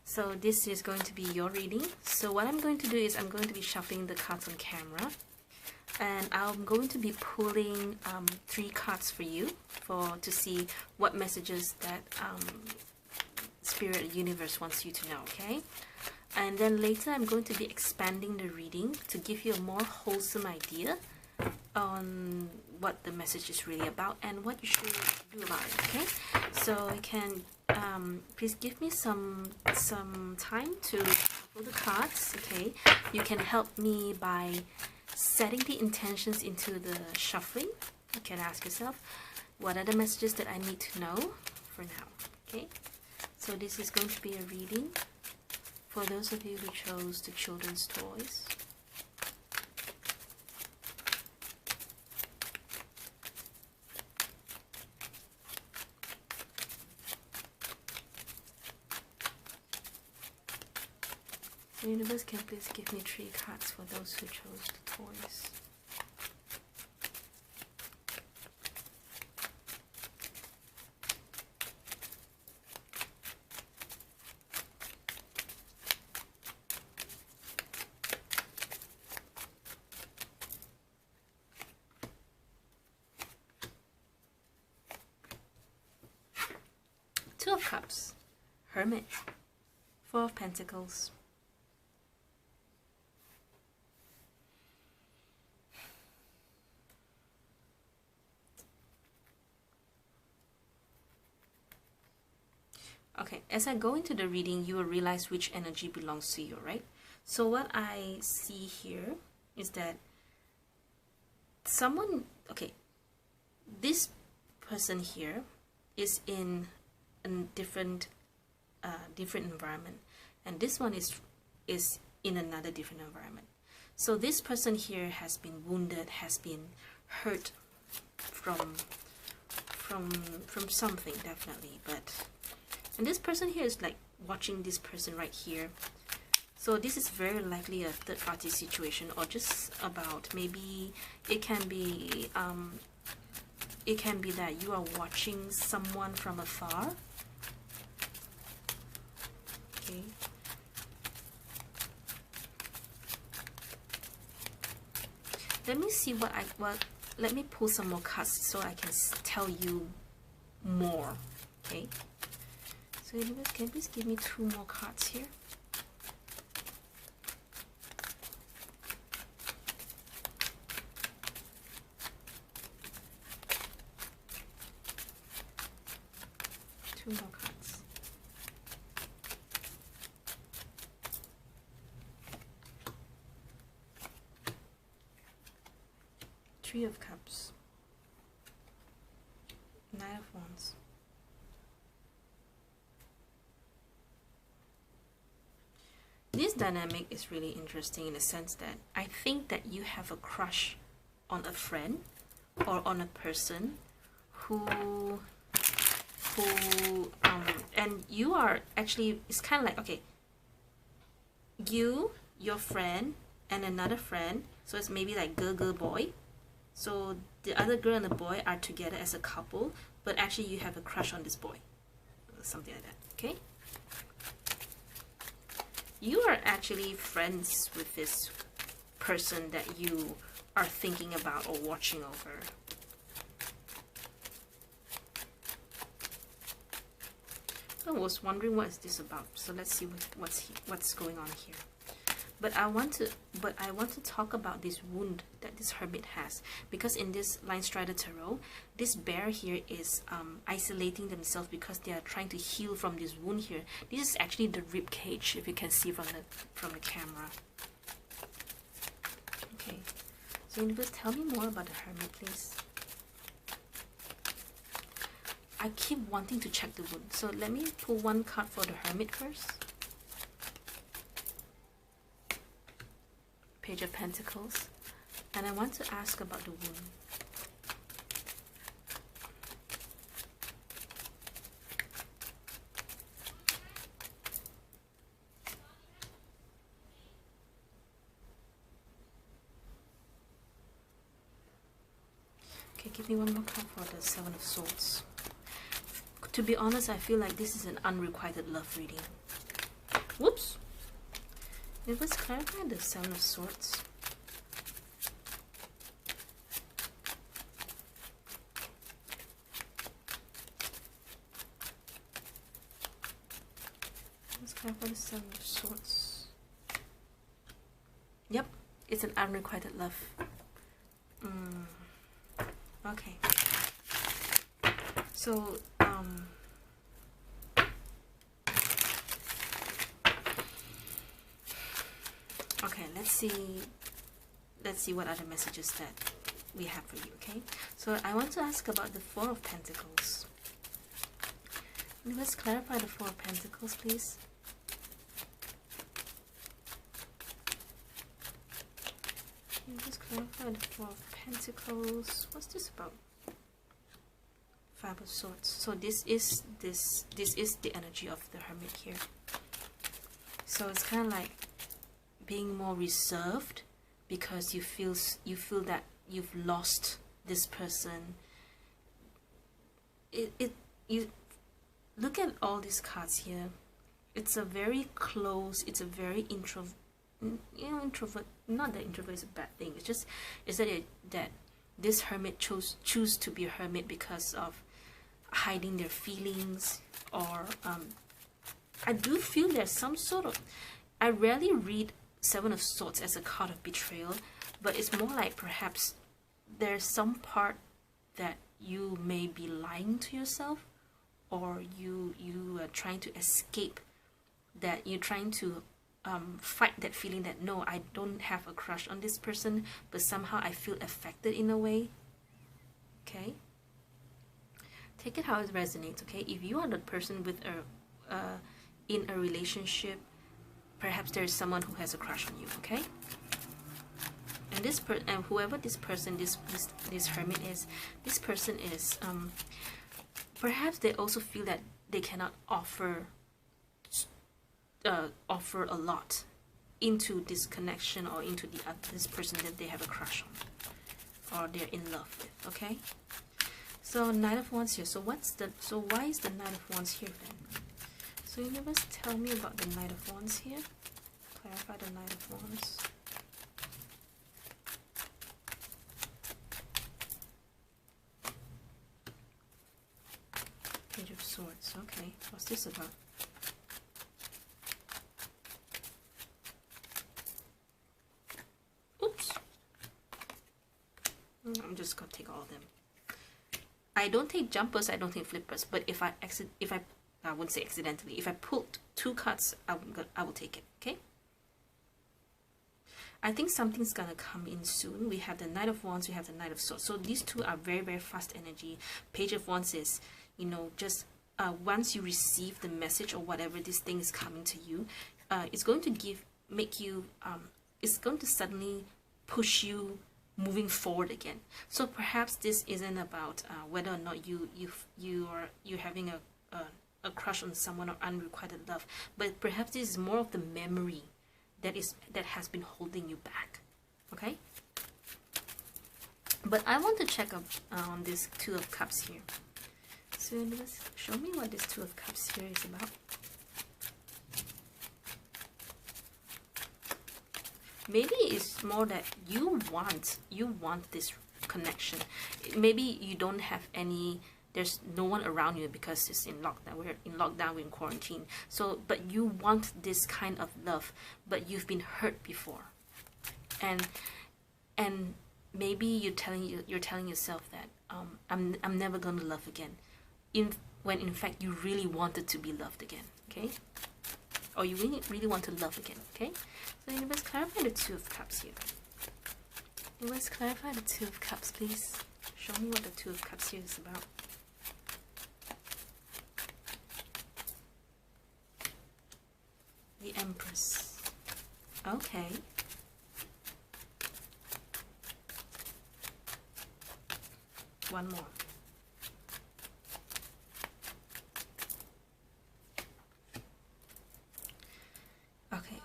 S1: So this is going to be your reading. So what I'm going to do is I'm going to be shuffling the cards on camera, and I'm going to be pulling 3 cards for you to see what messages that Spirit Universe wants you to know. Okay. And then later I'm going to be expanding the reading to give you a more wholesome idea on what the message is really about and what you should do about it. Okay, so you can please give me some time to pull the cards. Okay, you can help me by setting the intentions into the shuffling. You can ask yourself, what are the messages that I need to know for now? Okay, so this is going to be a reading for those of you who chose the children's toys. The universe can please give me 3 cards for those who chose the toys. Two of Cups, Hermit, 4 of Pentacles. Okay, as I go into the reading, you will realize which energy belongs to you, right? So what I see here is that someone, okay, this person here is in a different environment, and this one is in another different environment. So this person here has been wounded, has been hurt from something, definitely, and this person here is like watching this person right here. So this is very likely a third party situation, or just about, maybe it can be that you are watching someone from afar. Okay. Let me see let me pull some more cards so I can tell you more. Okay. So universe, can you please give me 2 more cards here? Two more cards. Three of Cups. 9 of Wands. This dynamic is really interesting in the sense that I think that you have a crush on a friend or on a person who and you are actually, it's kind of like, okay, you, your friend, and another friend, so it's maybe like girl, boy. So the other girl and the boy are together as a couple, but actually you have a crush on this boy, something like that. Okay, you are actually friends with this person that you are thinking about or watching over. I was wondering what is this about, so let's see what's going on here. But I want to talk about this wound that this hermit has, because in this Line Strider Tarot, this bear here is isolating themselves because they are trying to heal from this wound here. This is actually the rib cage, if you can see from the camera. Okay, so universe, tell me more about the hermit, please. I keep wanting to check the wound, so let me pull 1 card for the hermit first. Page of Pentacles, and I want to ask about the wound. Okay, give me 1 more card for the 7 of Swords. To be honest, I feel like this is an unrequited love reading. Whoops! Let's clarify the 7 of Swords. Let's clarify the 7 of Swords. Yep, it's an unrequited love. Okay. So, okay, let's see what other messages that we have for you. Okay, so I want to ask about the Four of Pentacles. Let's clarify the Four of Pentacles, please. Let's clarify the Four of Pentacles. What's this about? Five of Swords. So this is the energy of the Hermit here. So it's kind of like being more reserved because you feel that you've lost this person. You look at all these cards here. It's a very close. It's a very introvert. Not that introvert is a bad thing. It's just that this hermit choose to be a hermit because of hiding their feelings, or I do feel there's some sort of, I rarely read Seven of Swords as a card of betrayal, but it's more like perhaps there's some part that you may be lying to yourself, or you are trying to escape that. You're trying to fight that feeling that, no, I don't have a crush on this person, but somehow I feel affected in a way. Okay, take it how it resonates. Okay, if you are the person with in a relationship, perhaps there is someone who has a crush on you. Okay, and and whoever this person, this hermit is, this person is perhaps they also feel that they cannot offer a lot into this connection, or into this person that they have a crush on, or they're in love with. Okay, so Knight of Wands here. So why is the Knight of Wands here then? So universe, tell me about the Knight of Wands here. Clarify the Knight of Wands. Page of Swords. Okay, what's this about? Oops. I'm just gonna take all of them. I don't take jumpers, I don't take flippers, but if I wouldn't say accidentally, if I pulled two cards, I will take it. Okay, I think something's gonna come in soon. We have the Knight of Wands, we have the Knight of Swords. So these two are very, very fast energy. Page of Wands is, you know, just once you receive the message or whatever this thing is coming to you, it's going to make you it's going to suddenly push you moving forward again. So perhaps this isn't about whether or not you're having a crush on someone or unrequited love, but perhaps this is more of the memory that has been holding you back. Okay, but I want to check up on this Two of Cups here. So let's show me what this Two of Cups here is about. Maybe it's more that you want this connection. Maybe you don't have any, there's no one around you because it's in lockdown. We're in lockdown, we're in quarantine. So, but you want this kind of love, but you've been hurt before, and maybe you're telling yourself that I'm never gonna love again, when in fact you really wanted to be loved again. Okay, or you really want to love again. Okay, so let's clarify the Two of Cups here. Let's clarify the Two of Cups, please. Show me what the Two of Cups here is about. The Empress. Okay. One more. Okay.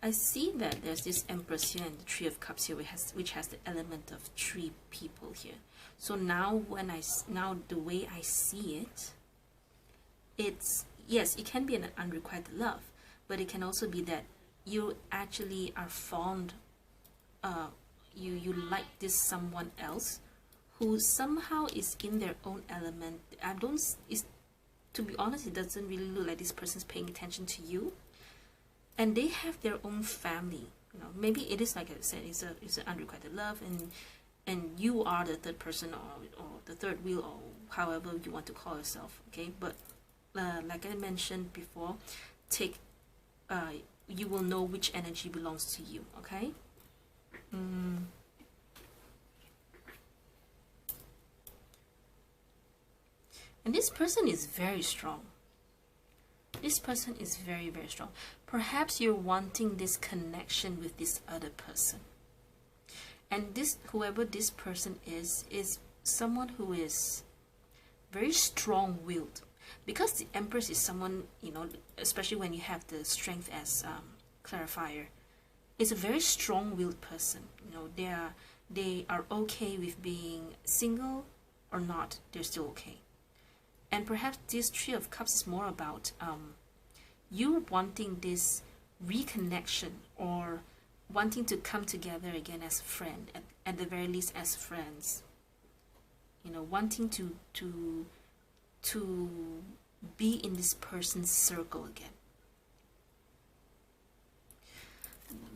S1: I see that there's this Empress here and the Three of Cups here, which has the element of three people here. So now the way I see it, it's, yes, it can be an unrequited love, but it can also be that you actually are fond, you like this someone else who somehow is in their own element. To be honest, it doesn't really look like this person's paying attention to you, and they have their own family. You know, maybe it is like I said, it's an unrequited love, and you are the third person, or the third wheel, or however you want to call yourself. Okay, but like I mentioned before, you will know which energy belongs to you. Okay. And this person is very strong. This person is very, very strong. Perhaps you're wanting this connection with this other person. And whoever this person is someone who is very strong-willed. Because the Empress is someone, you know, especially when you have the strength as clarifier, is a very strong-willed person. You know, they are okay with being single or not. They're still okay. And perhaps this Three of Cups is more about you wanting this reconnection, or wanting to come together again as a friend, at the very least as friends. You know, wanting to be in this person's circle again.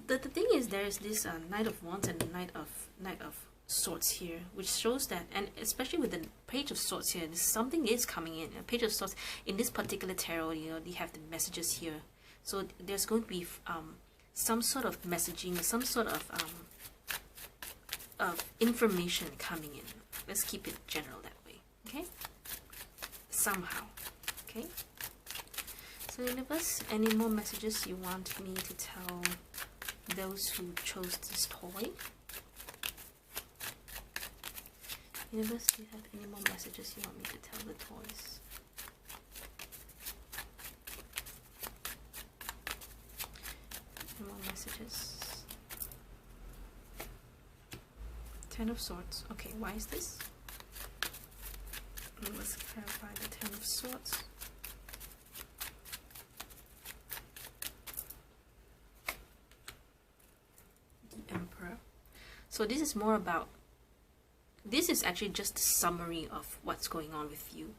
S1: The thing is, there is this Knight of Wands and the Knight of Swords here, which shows that, and especially with the Page of Swords here, something is coming in. A Page of Swords in this particular tarot, you know, they have the messages here, so there's going to be some sort of messaging, some sort of information coming in. Let's keep it general that way, okay? Somehow, okay? So universe, any more messages you want me to tell those who chose this toy? Universe, do you have any more messages you want me to tell the toys? Any more messages? Ten of Swords. Okay, why is this? Let's clarify the Ten of Swords. The Emperor. So this is more about, this is actually just a summary of what's going on with you.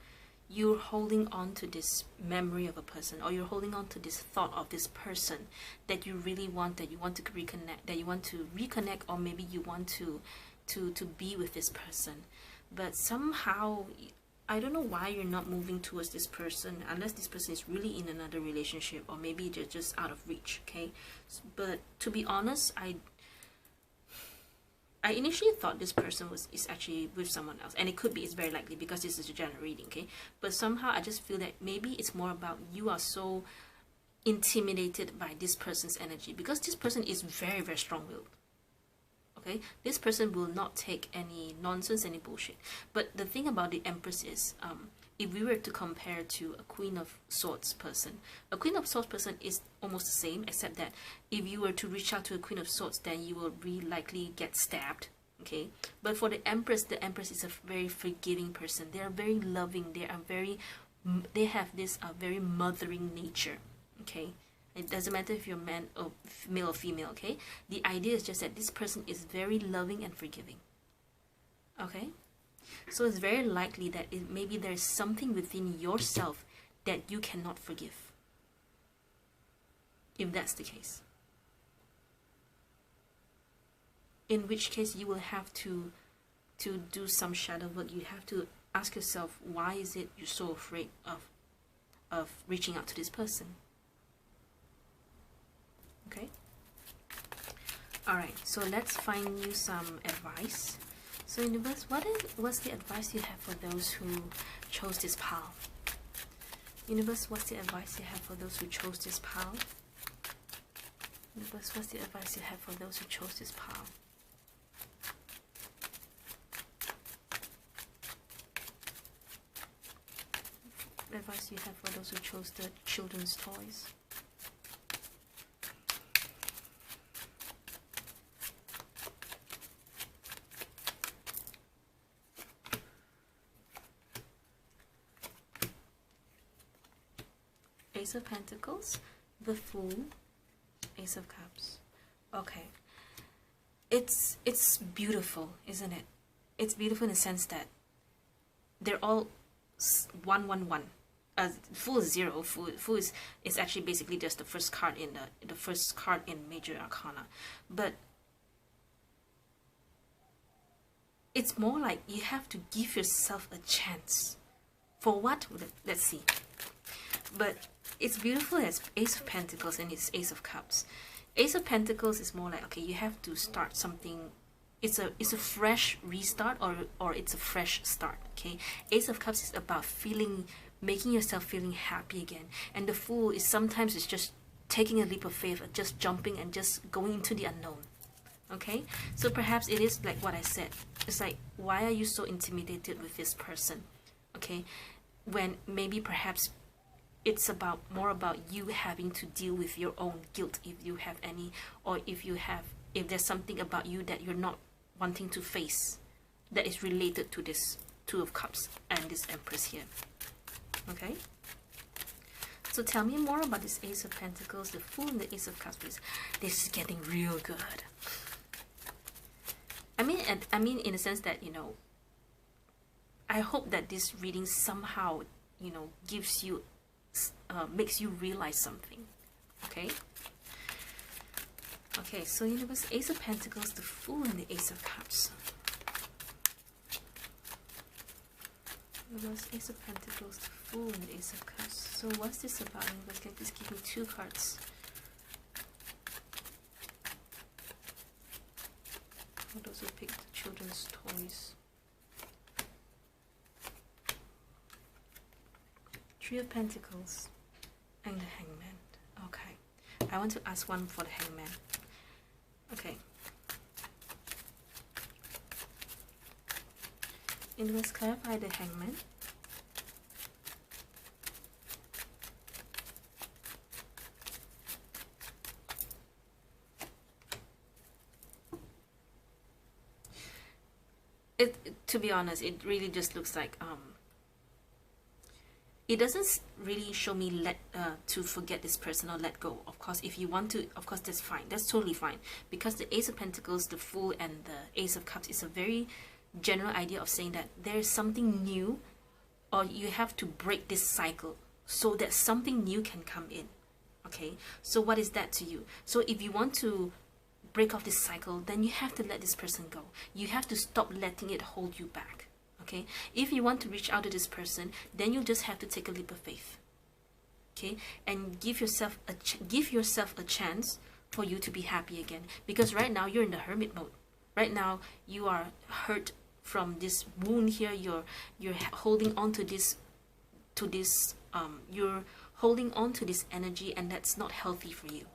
S1: You're holding on to this memory of a person, or you're holding on to this thought of this person that you really want, that you want to reconnect, or maybe you want to be with this person. But somehow, I don't know why you're not moving towards this person, unless this person is really in another relationship, or maybe they're just out of reach, okay? But to be honest, I initially thought this person is actually with someone else, and it could be, it's very likely, because this is a general reading, okay? But somehow I just feel that maybe it's more about you are so intimidated by this person's energy, because this person is very, very strong-willed. Okay, this person will not take any nonsense, any bullshit. But the thing about the Empress is, if we were to compare to a Queen of Swords person, a Queen of Swords person is almost the same, except that if you were to reach out to a Queen of Swords, then you will really likely get stabbed. Okay, but for the Empress is a very forgiving person. They are very loving. They have this very mothering nature. Okay. It doesn't matter if you're man or male or female, okay? The idea is just that this person is very loving and forgiving, okay? So it's very likely that maybe there's something within yourself that you cannot forgive, if that's the case. In which case you will have to do some shadow work. You have to ask yourself, why is it you're so afraid of reaching out to this person? Okay. Alright, so let's find you some advice. So universe, what's the advice you have for those who chose this pile? Universe, what's the advice you have for those who chose this pile? Universe, what's the advice you have for those who chose this pile? Advice you have for those who chose the children's toys? Ace of Pentacles, the Fool, Ace of Cups. Okay, it's beautiful, isn't it? it's beautiful in the sense that they're all 111. Fool is 0. Fool is actually basically just the first card in the first card in Major Arcana, but it's more like you have to give yourself a chance. For what? Let's see. But it's beautiful as Ace of Pentacles and it's Ace of Cups. Ace of Pentacles is more like, okay, you have to start something. It's a fresh restart, or it's a fresh start. Okay, Ace of Cups is about making yourself feeling happy again, and the Fool is sometimes it's just taking a leap of faith, just jumping and just going into the unknown. Okay, so perhaps it is like what I said. It's like, why are you so intimidated with this person? Okay, when maybe perhaps it's more about you having to deal with your own guilt, if you have any, or if there's something about you that you're not wanting to face that is related to this Two of Cups and this Empress here. Okay, so tell me more about this Ace of Pentacles, the Fool, and the Ace of Cups, please. This is getting real good. I mean in the sense that, you know, I hope that this reading somehow, you know, gives you makes you realize something. Okay, so Universe, Ace of Pentacles, the Fool, and the Ace of Cups. Universe, Ace of Pentacles, the Fool, and the Ace of Cups. So what's this about? Universe, can you please give me 2 cards? For those who picked children's toys. 3 of Pentacles and the Hangman. Okay, I want to ask one for the Hangman. Okay, Universe, clarify the Hangman. To be honest, it really just looks like it doesn't really show me to forget this person or let go. Of course, if you want to, of course, that's fine. That's totally fine, because the Ace of Pentacles, the Fool, and the Ace of Cups is a very general idea of saying that there is something new, or you have to break this cycle so that something new can come in. Okay, so what is that to you? So if you want to break off this cycle, then you have to let this person go. You have to stop letting it hold you back. Okay, if you want to reach out to this person, then you just have to take a leap of faith. Okay, and give yourself a chance for you to be happy again, because right now you're in the hermit mode. Right now you are hurt from this wound here. You're holding on to this you're holding on to this energy, and that's not healthy for you.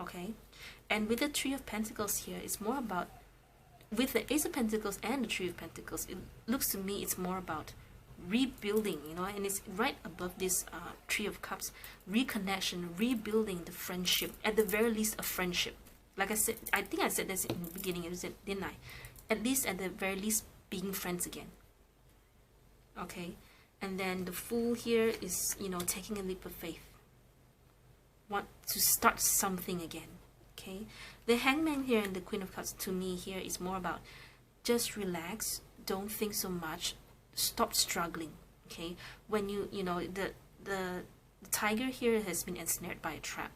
S1: Okay, and with the 3 of Pentacles here, it's more about, with the Ace of Pentacles and the 3 of Pentacles, it looks to me it's more about rebuilding, you know, and it's right above this 3 of Cups, reconnection, rebuilding the friendship, at the very least a friendship. Like I said, I think I said this in the beginning, didn't I? At least, at the very least, being friends again. Okay, and then the Fool here is, you know, taking a leap of faith. Want to start something again. Okay, the Hangman here and the Queen of Cups, to me here, is more about just relax, don't think so much, stop struggling. Okay, when you know, the tiger here has been ensnared by a trap,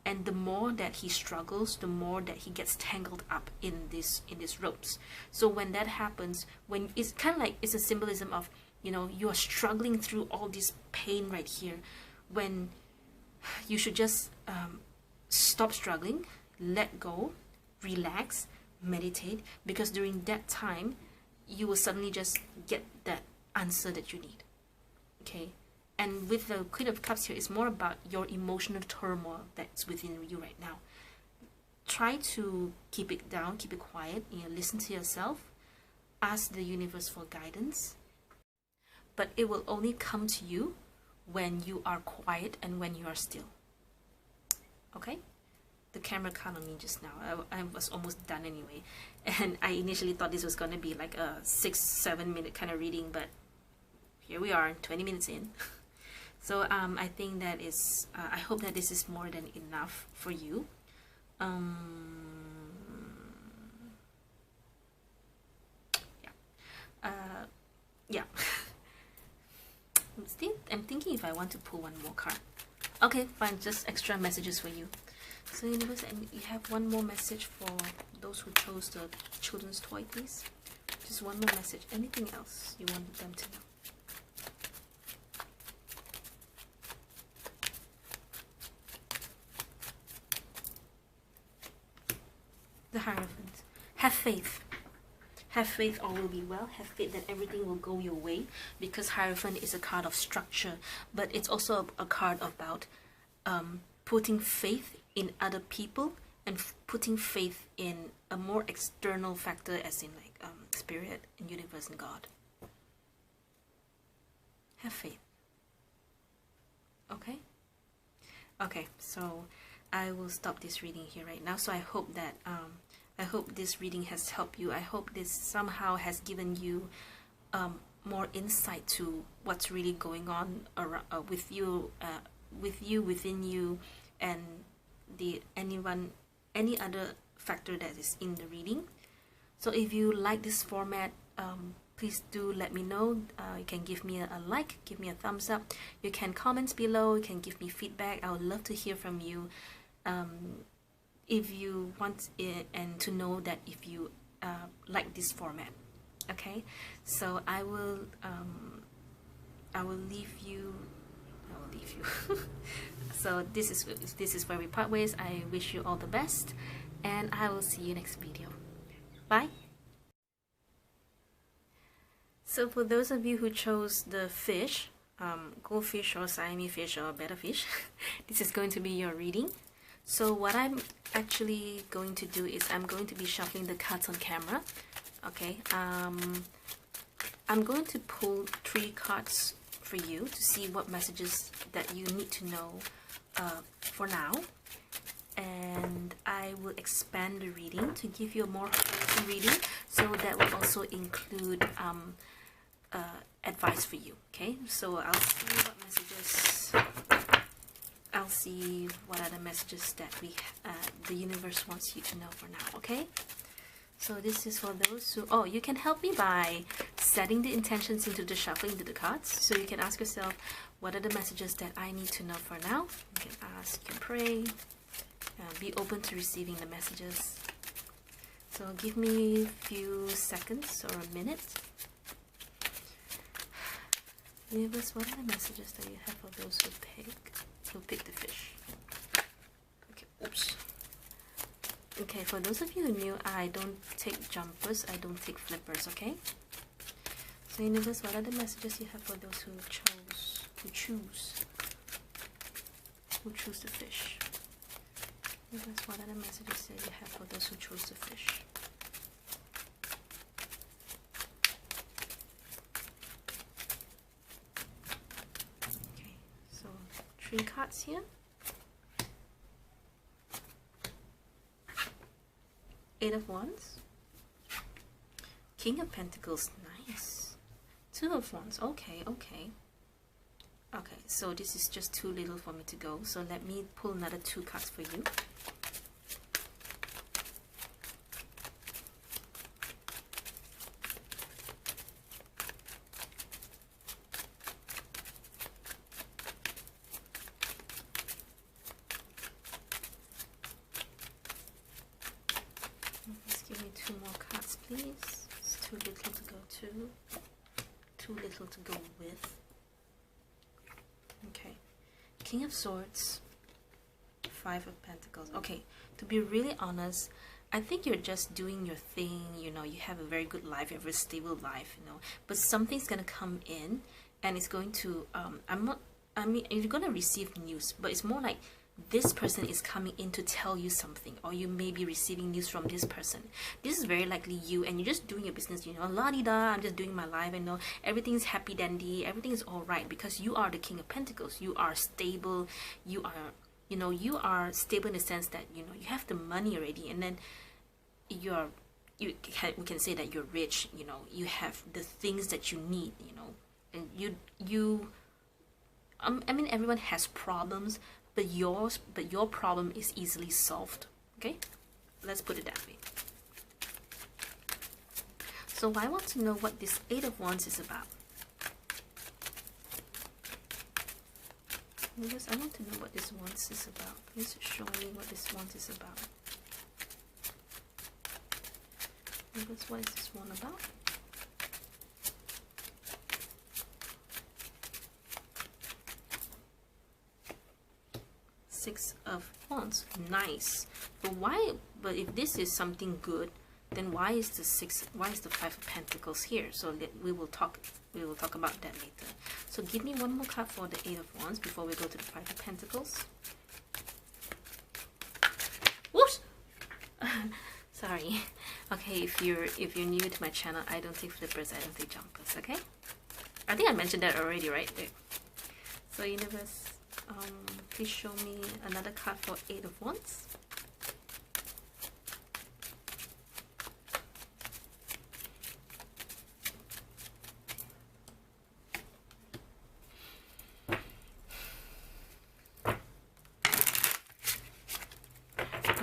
S1: and the more that he struggles, the more that he gets tangled up in these ropes. So when that happens, when it's kind of like, it's a symbolism of, you know, you are struggling through all this pain right here, when you should just stop struggling, let go, relax, meditate, because during that time you will suddenly just get that answer that you need. Okay, and with the Queen of Cups here, it's more about your emotional turmoil that's within you right now. Try to keep it down, keep it quiet, you know, listen to yourself, ask the universe for guidance, but it will only come to you when you are quiet and when you are still. Okay, the camera caught on me just now. I was almost done anyway, and I initially thought this was going to be like a 6-7 minute kind of reading, but here we are, 20 minutes in. So I think that is, I hope that this is more than enough for you. Yeah, Yeah. I'm thinking if I want to pull one more card. Okay, fine, just extra messages for you. So universe, and you have one more message for those who chose the children's toy, please. Just one more message. Anything else you want them to know? The Hierophant. Have faith. Have faith, all will be well. Have faith that everything will go your way, because Hierophant is a card of structure, but it's also a card about putting faith in other people and putting faith in a more external factor, as in like spirit and universe and God. Have faith. Okay? Okay, so I will stop this reading here right now. So I hope that I hope this reading has helped you. I hope this somehow has given you more insight to what's really going on around, with you, within you, and any other factor that is in the reading. So if you like this format, please do let me know. You can give me a like, give me a thumbs up. You can comment below. You can give me feedback. I would love to hear from you. If you want it, and to know that if you like this format. Okay, so I will leave you. So this is where we part ways. I wish you all the best, and I will see you next video. Bye. So for those of you who chose the fish, goldfish or Siamese fish or better fish, this is going to be your reading. So what I'm actually going to do is I'm going to be shuffling the cards on camera. Okay, I'm going to pull 3 cards for you to see what messages that you need to know for now, and I will expand the reading to give you a more wholesome reading, so that will also include advice for you. Okay, so I'll see what messages, I'll see what other messages that the universe wants you to know for now. Okay, so this is for those who, oh, you can help me by setting the intentions into the shuffling to the cards. So you can ask yourself, what are the messages that I need to know for now? You can ask, you can pray, be open to receiving the messages. So give me a few seconds or a minute. Universe, what are the messages that you have for those who pick the fish? Okay, oops. Okay, for those of you who knew, I don't take jumpers, I don't take flippers, okay? So universe, what are the messages you have for those who choose the fish? Universe, what are the messages that you have for those who choose the fish? Okay, so 3 cards here. 8 of Wands, King of Pentacles, nice. 2 of Wands, okay. Okay, so this is just too little for me to go, so let me pull another 2 cards for you. Give me 2 more cards, please. It's too little to go to. Too little to go with. Okay. King of Swords. 5 of Pentacles. Okay. To be really honest, I think you're just doing your thing. You know, you have a very good life. You have a stable life, you know. But something's going to come in, and it's going to, you're going to receive news. But it's more like, this person is coming in to tell you something, or you may be receiving news from this person. This is very likely you, and you're just doing your business, you know, la-di-da, I'm just doing my life, and know everything's happy dandy, everything is all right, because you are the King of Pentacles. You are stable, you are, you know, you are stable in the sense that, you know, you have the money already, and then we can say that you're rich, you know, you have the things that you need, you know, and I mean, everyone has problems, but your problem is easily solved. Okay, let's put it that way. So I want to know what this Eight of Wands is about. Because I want to know what this Wands is about. Please show me what this Wands is about. Because what is this one about? Six of Wands. Nice. But why? But if this is something good, then why is the Five of Pentacles here? So we will talk about that later. So give me one more card for the Eight of Wands before we go to the Five of Pentacles. Whoops. Sorry. Okay, if you're new to my channel, I don't take flippers, I don't take jumpers. Okay. I think I mentioned that already, right? There. So universe, please show me another card for Eight of Wands.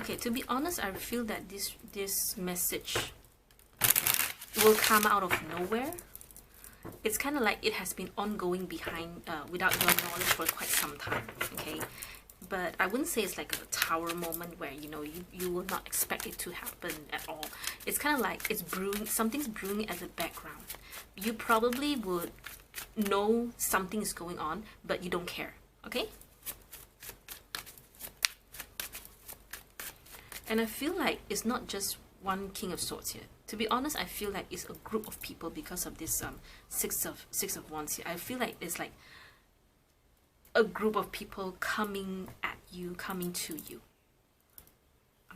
S1: Okay, to be honest, I feel that this message will come out of nowhere. It's kind of like it has been ongoing behind without your knowledge for quite some time. Okay, but I wouldn't say it's like a tower moment where you will not expect it to happen at all. It's kind of like it's brewing, something's brewing at the background. You probably would know something is going on, but you don't care. Okay. And I feel like it's not just one King of Swords here. To be honest, I feel like it's a group of people because of this Six of Wands here. I feel like it's like a group of people coming at you, coming to you.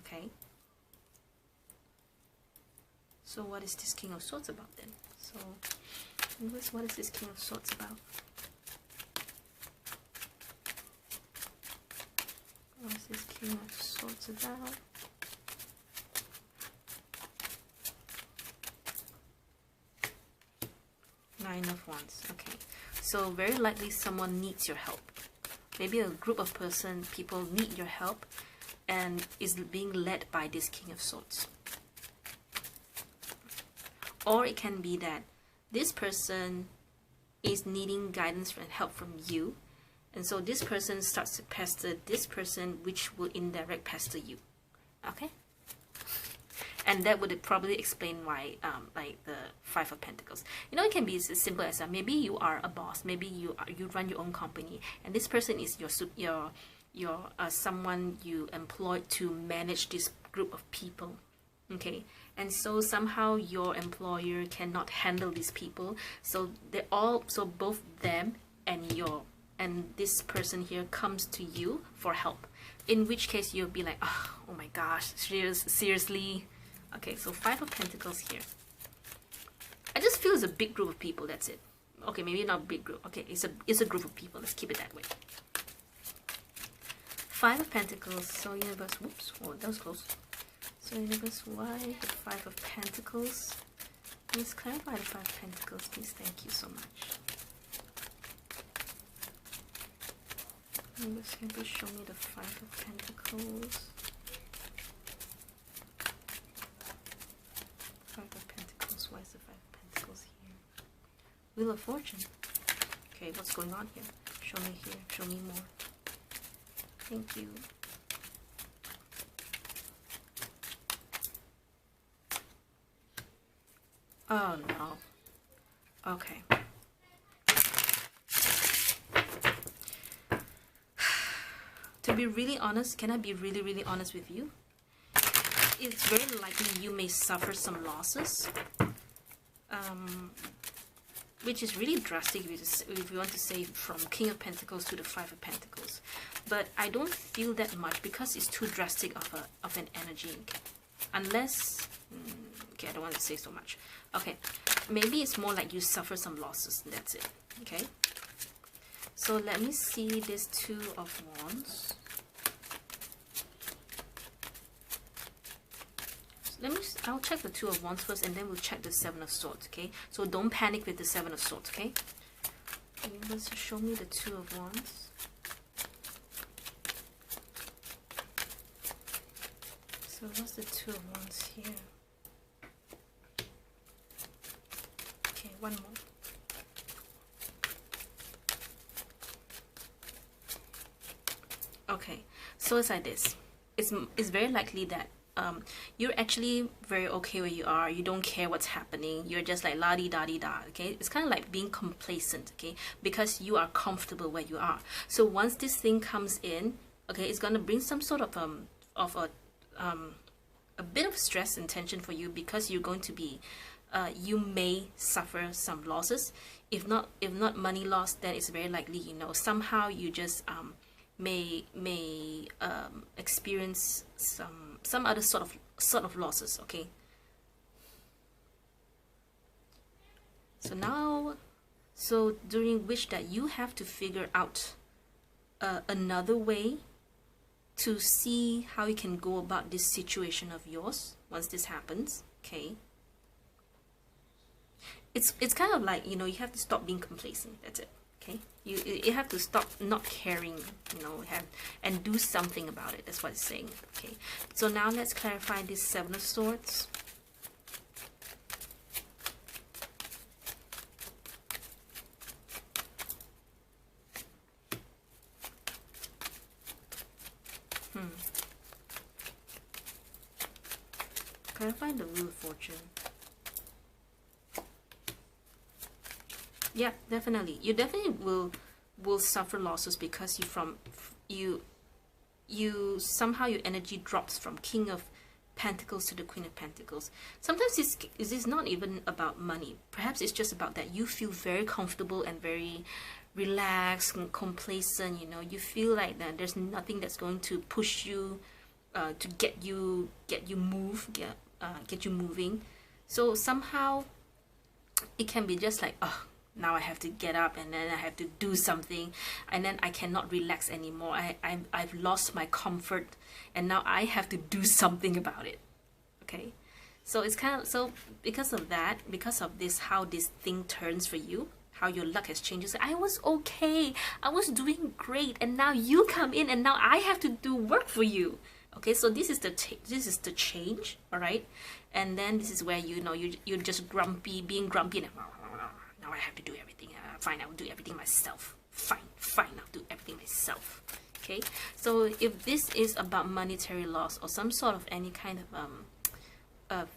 S1: Okay. So what is this King of Swords about then? So what is this King of Swords about? What is this King of Swords about? Nine of Wands. Okay, so very likely someone needs your help. Maybe a group of people need your help and is being led by this King of Swords. Or it can be that this person is needing guidance and help from you, and so this person starts to pester this person, which will indirect pester you. Okay. And that would probably explain why, like the Five of Pentacles. It can be as simple as maybe you are a boss, maybe you run your own company, and this person is your someone you employed to manage this group of people. Okay, and so somehow your employer cannot handle these people, so both them and this person here comes to you for help. In which case you'll be like, oh my gosh, seriously. Okay, so Five of Pentacles here. I just feel it's a big group of people, that's it. Okay, maybe not a big group. Okay, it's a group of people. Let's keep it that way. Five of Pentacles. So universe, whoops, oh, that was close. So universe, why the Five of Pentacles? Please clarify the Five of Pentacles, please. Thank you so much. Universe, can you show me the Five of Pentacles? Five of Pentacles. Why is the Five of Pentacles here? Wheel of Fortune. Okay, what's going on here? Show me here. Show me more. Thank you. Oh no. Okay. To be really honest, can I be really honest with you? It's very likely you may suffer some losses, which is really drastic if you want to say from King of Pentacles to the Five of Pentacles. But I don't feel that much because it's too drastic of an energy. Unless, okay, I don't want to say so much. Okay, maybe it's more like you suffer some losses. That's it. Okay. So let me see this Two of Wands. I'll check the Two of Wands first, and then we'll check the Seven of Swords, okay? So don't panic with the Seven of Swords, okay? Let's just show me the Two of Wands. So what's the Two of Wands here? One more. Okay, so it's like this. It's very likely that you're actually very okay where you are. You don't care what's happening. You're just like la-di-da-di-da, okay? It's kind of like being complacent, okay? Because you are comfortable where you are. So once this thing comes in, okay, it's gonna bring some sort of a bit of stress and tension for you, because you're going to be you may suffer some losses. If not money loss, then it's very likely, you know, somehow you just may experience some other sort of losses, okay? So now, so during which that you have to figure out another way to see how you can go about this situation of yours once this happens, okay? It's kind of like, you know, you have to stop being complacent. That's it, okay? You have to stop not caring, you know, and do something about it. That's what it's saying, okay? So now let's clarify this Seven of Swords. Clarify the Wheel of Fortune. Yeah, definitely. You definitely will suffer losses, because you somehow your energy drops from King of Pentacles to the Queen of Pentacles. Sometimes it's not even about money. Perhaps it's just about that you feel very comfortable and very relaxed and complacent. You know, you feel like that there's nothing that's going to push you to get you moving. So somehow it can be just like, oh, now I have to get up and then I have to do something, and then I cannot relax anymore. I've lost my comfort, and now I have to do something about it, okay? So it's kind of, so because of that, because of this, how this thing turns for you, how your luck has changed. So I was okay, I was doing great, and now you come in and now I have to do work for you. Okay, so this is the change, all right? And then this is where, you know, you're just grumpy, being grumpy, and now I have to do everything. Fine, I will do everything myself. Fine, I'll do everything myself. Okay, so if this is about monetary loss or some sort of any kind of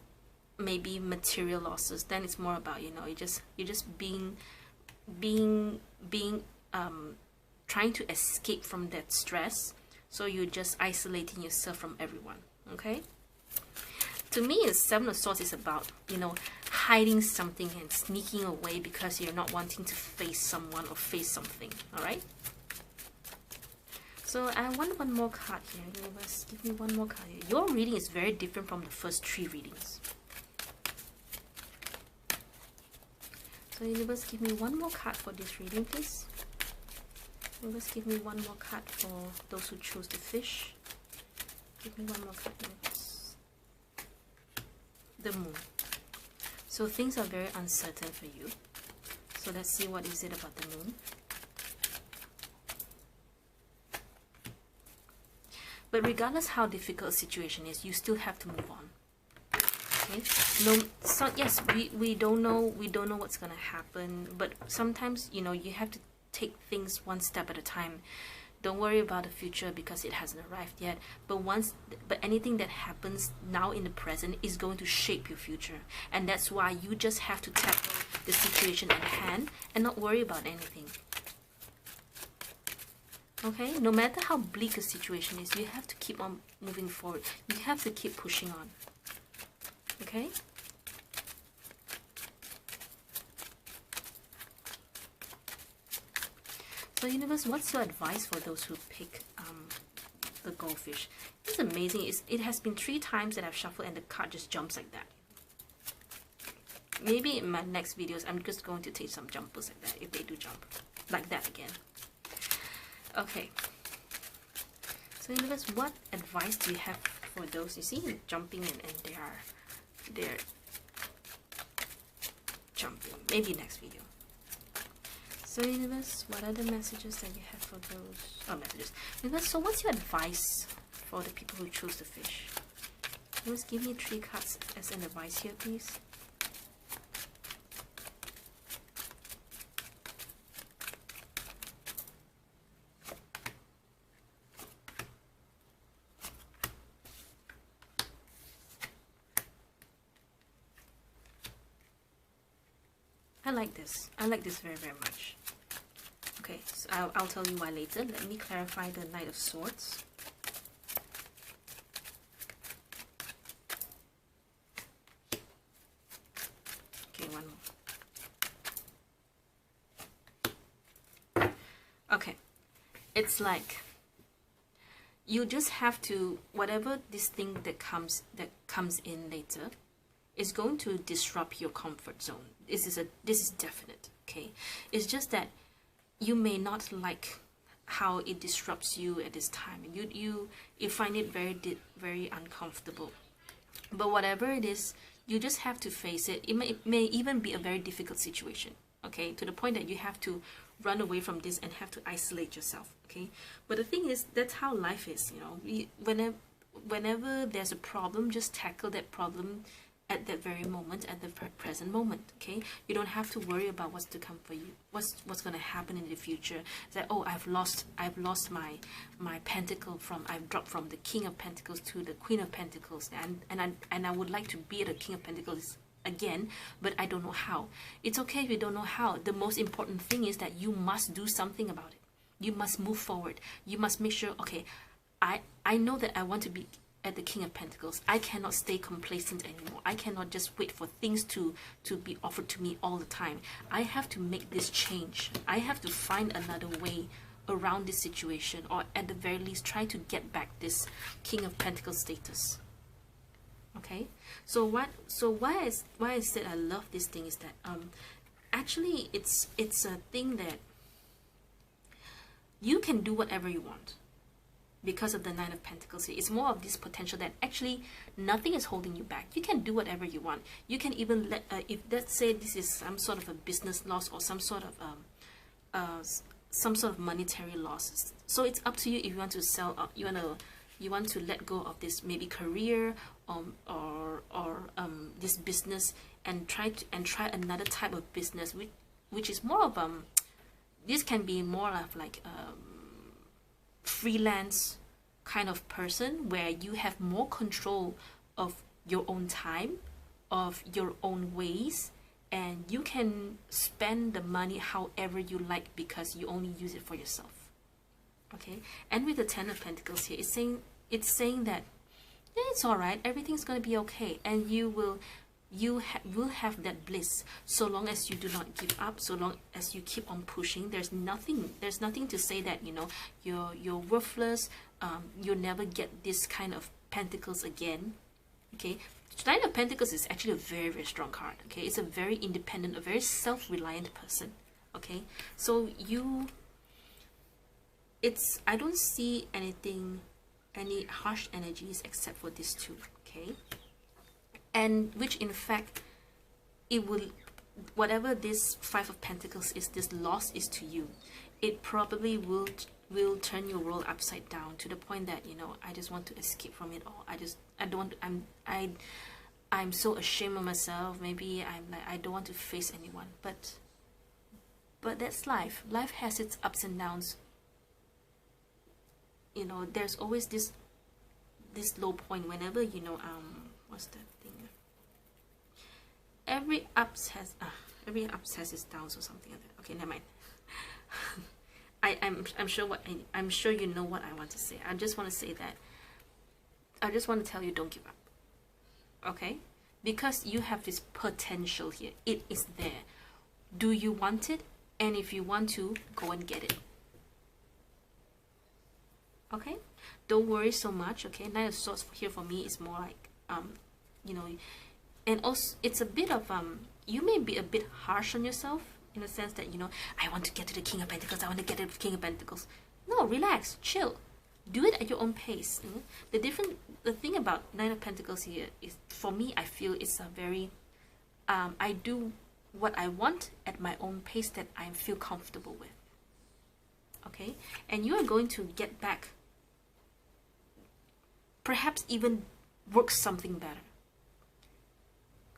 S1: maybe material losses, then it's more about, you know, you're just being trying to escape from that stress. So you're just isolating yourself from everyone, okay? To me, Seven of Swords is about, you know, hiding something and sneaking away because you're not wanting to face someone or face something, all right? So I want one more card here. Universe, give me one more card here. Your reading is very different from the first 3 readings. So Universe, give me one more card for this reading, please. Universe, give me one more card for those who chose the fish. Give me one more card, Universe. The Moon. So things are very uncertain for you. So let's see what is it about the Moon. But regardless how difficult a situation is, you still have to move on. Okay? No, so yes, we don't know what's gonna happen, but sometimes, you know, you have to take things one step at a time. Don't worry about the future because it hasn't arrived yet. But anything that happens now in the present is going to shape your future, and that's why you just have to tackle the situation at hand and not worry about anything. Okay, no matter how bleak the situation is, you have to keep on moving forward. You have to keep pushing on. Okay? So Universe, what's your advice for those who pick the goldfish? It's amazing. It has been 3 times that I've shuffled and the card just jumps like that. Maybe in my next videos, I'm just going to take some jumpers like that, if they do jump. Like that again. Okay. So Universe, what advice do you have for those, you see, jumping and they're jumping? Maybe next video. So Universe, what are the messages that you have for those? Oh, messages. Universe, so what's your advice for the people who choose the fish? Universe, give me 3 cards as an advice here, please. like this. I like this very, very much. Okay, so I'll tell you why later. Let me clarify the Knight of Swords. Okay, one more. Okay, it's like you just have to, whatever this thing that comes in later is going to disrupt your comfort zone. This is definite. Okay, it's just that you may not like how it disrupts you at this time. You find it very uncomfortable. But whatever it is, you just have to face it. It may even be a very difficult situation. Okay, to the point that you have to run away from this and have to isolate yourself. Okay, but the thing is, that's how life is. You know, whenever there's a problem, just tackle that problem at that very moment, at the present moment. Okay, you don't have to worry about what's to come for you, what's going to happen in the future. It's like, oh, I've lost my pentacle I've dropped from the King of Pentacles to the Queen of Pentacles, and I would like to be the King of Pentacles again, but I don't know how. It's okay if you don't know how. The most important thing is that you must do something about it. You must move forward. You must make sure, okay, I know that I want to be at the King of Pentacles. I cannot stay complacent anymore. I cannot just wait for things to be offered to me all the time. I have to make this change. I have to find another way around this situation, or at the very least try to get back this King of Pentacles status. Okay, so why I said I love this thing is that actually it's a thing that you can do whatever you want. Because of the Nine of Pentacles here, it's more of this potential that actually nothing is holding you back. You can do whatever you want. You can even let, if let's say this is some sort of a business loss or some sort of monetary loss. So it's up to you if you want to sell. You want to let go of this maybe career or this business and try another type of business, which is more of this can be more of like freelance kind of person where you have more control of your own time, of your own ways, and you can spend the money however you like because you only use it for yourself. Okay, and with the Ten of Pentacles here, it's saying that yeah, it's all right, everything's going to be okay, and you will have that bliss so long as you do not give up, so long as you keep on pushing. There's nothing to say that, you know, you're worthless, you'll never get this kind of pentacles again. Okay, Nine of Pentacles is actually a very, very strong card. Okay, it's a very independent, a very self-reliant person. Okay, so I don't see any harsh energies except for these two. Okay, and which in fact, it will, whatever this Five of Pentacles is, this loss is to you, it probably will turn your world upside down to the point that, you know, I just want to escape from it all. I don't want to, I'm so ashamed of myself. Maybe I'm like, I don't want to face anyone. But that's life. Life has its ups and downs. You know, there's always this low point whenever, you know, what's that thing? Every ups has its downs or something like that. Okay, never mind. I'm sure you know what I want to say. I just want to say that I just want to tell you, don't give up. Okay? Because you have this potential here. It is there. Do you want it? And if you want to, go and get it. Okay? Don't worry so much. Okay? Nine of Swords here for me is more like you know, and also it's a bit of you may be a bit harsh on yourself, in the sense that, you know, I want to get to the King of Pentacles, I want to get to the King of Pentacles. No, relax, chill, do it at your own pace. You know? The thing about Nine of Pentacles here is, for me, I feel it's a very I do what I want at my own pace that I feel comfortable with. Okay, and you are going to get back, perhaps even work something better.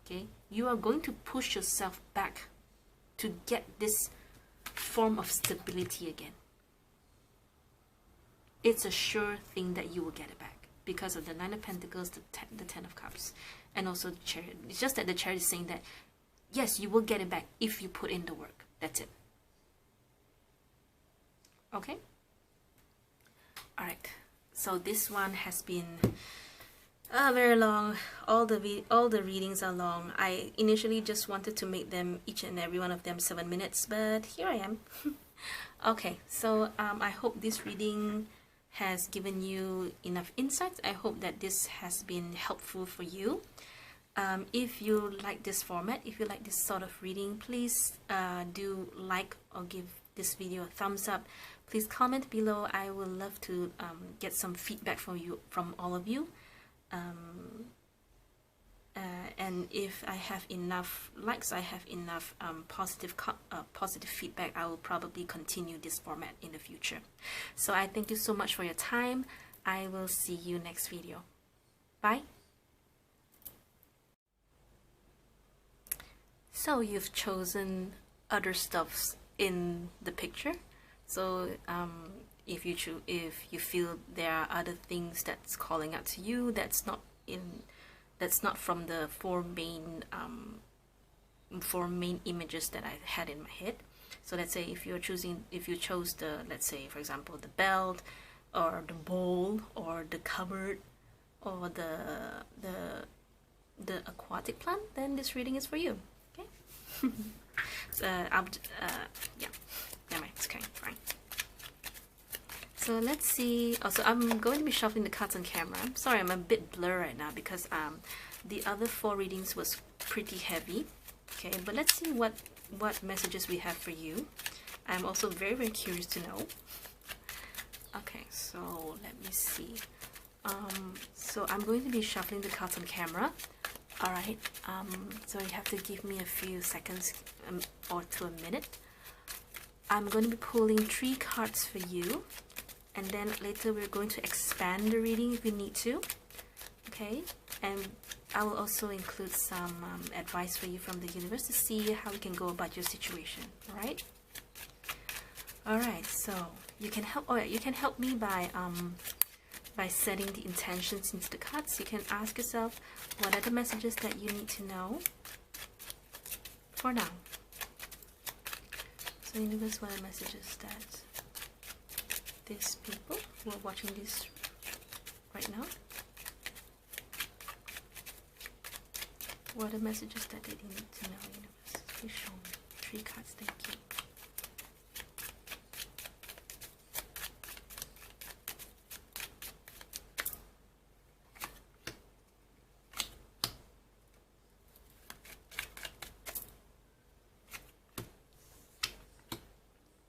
S1: Okay, you are going to push yourself back to get this form of stability again. It's a sure thing that you will get it back because of the Nine of Pentacles, the Ten of Cups, and also the Chariot. It's just that the Chariot is saying that yes, you will get it back if you put in the work. That's it. Okay. All right. So this one has been very long. All the readings are long. I initially just wanted to make them, each and every one of them, 7 minutes, but here I am. Okay, so I hope this reading has given you enough insights. I hope that this has been helpful for you. If you like this format, if you like this sort of reading, please do like or give this video a thumbs up. Please comment below. I would love to get some feedback from all of you. And if I have enough likes, I have enough positive feedback, I will probably continue this format in the future. So I thank you so much for your time. I will see you next video. Bye. So you've chosen other stuffs in the picture. So if you feel there are other things that's calling out to you, that's not from the four main images that I had in my head. So let's say if you chose the, let's say for example, the belt or the bowl or the cupboard or the aquatic plant, then this reading is for you. Okay. Yeah, never mind, it's okay, fine. So let's see. Also, I'm going to be shuffling the cards on camera. I'm sorry, I'm a bit blurred right now because the other 4 readings was pretty heavy. Okay, but let's see what messages we have for you. I'm also very, very curious to know. Okay, so let me see. So I'm going to be shuffling the cards on camera. All right. So you have to give me a few seconds or to a minute. I'm going to be pulling 3 cards for you. And then later we're going to expand the reading if we need to. Okay, and I will also include some advice for you from the universe to see how you can go about your situation. All right, so you can help me by setting the intentions into the cards. You can ask yourself, what are the messages that you need to know for now? So universe, what are the messages that these people who are watching this right now, what are the messages that they need to know, universe? Please show me. 3 cards, thank you.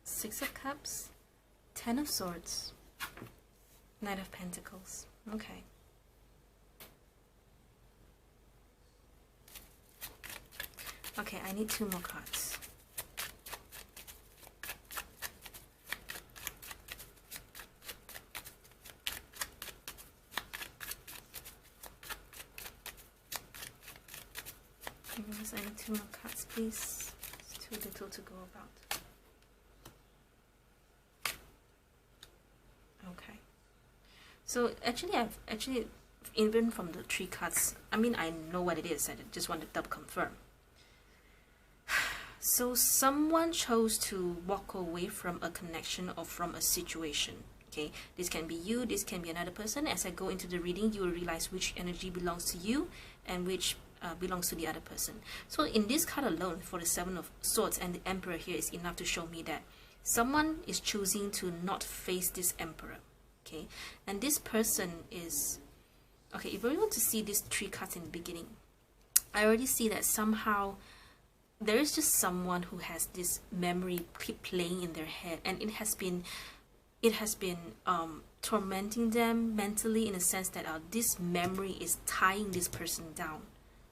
S1: Six of Cups, 10 of Swords, Knight of Pentacles. Okay. Okay, I need 2 more cards. Yes, I need 2 more cards, please. It's too little to go about. Okay. So actually, even from the 3 cards, I mean, I know what it is. I just want to double confirm. So someone chose to walk away from a connection or from a situation. Okay, this can be you, this can be another person. As I go into the reading, you will realize which energy belongs to you and which belongs to the other person. So in this card alone, for the 7 of Swords and the Emperor here, is enough to show me that someone is choosing to not face this Emperor. Okay, and this person is, okay, if we want to see these 3 cards in the beginning, I already see that somehow there is just someone who has this memory keep playing in their head, and it has been tormenting them mentally, in a sense that this memory is tying this person down.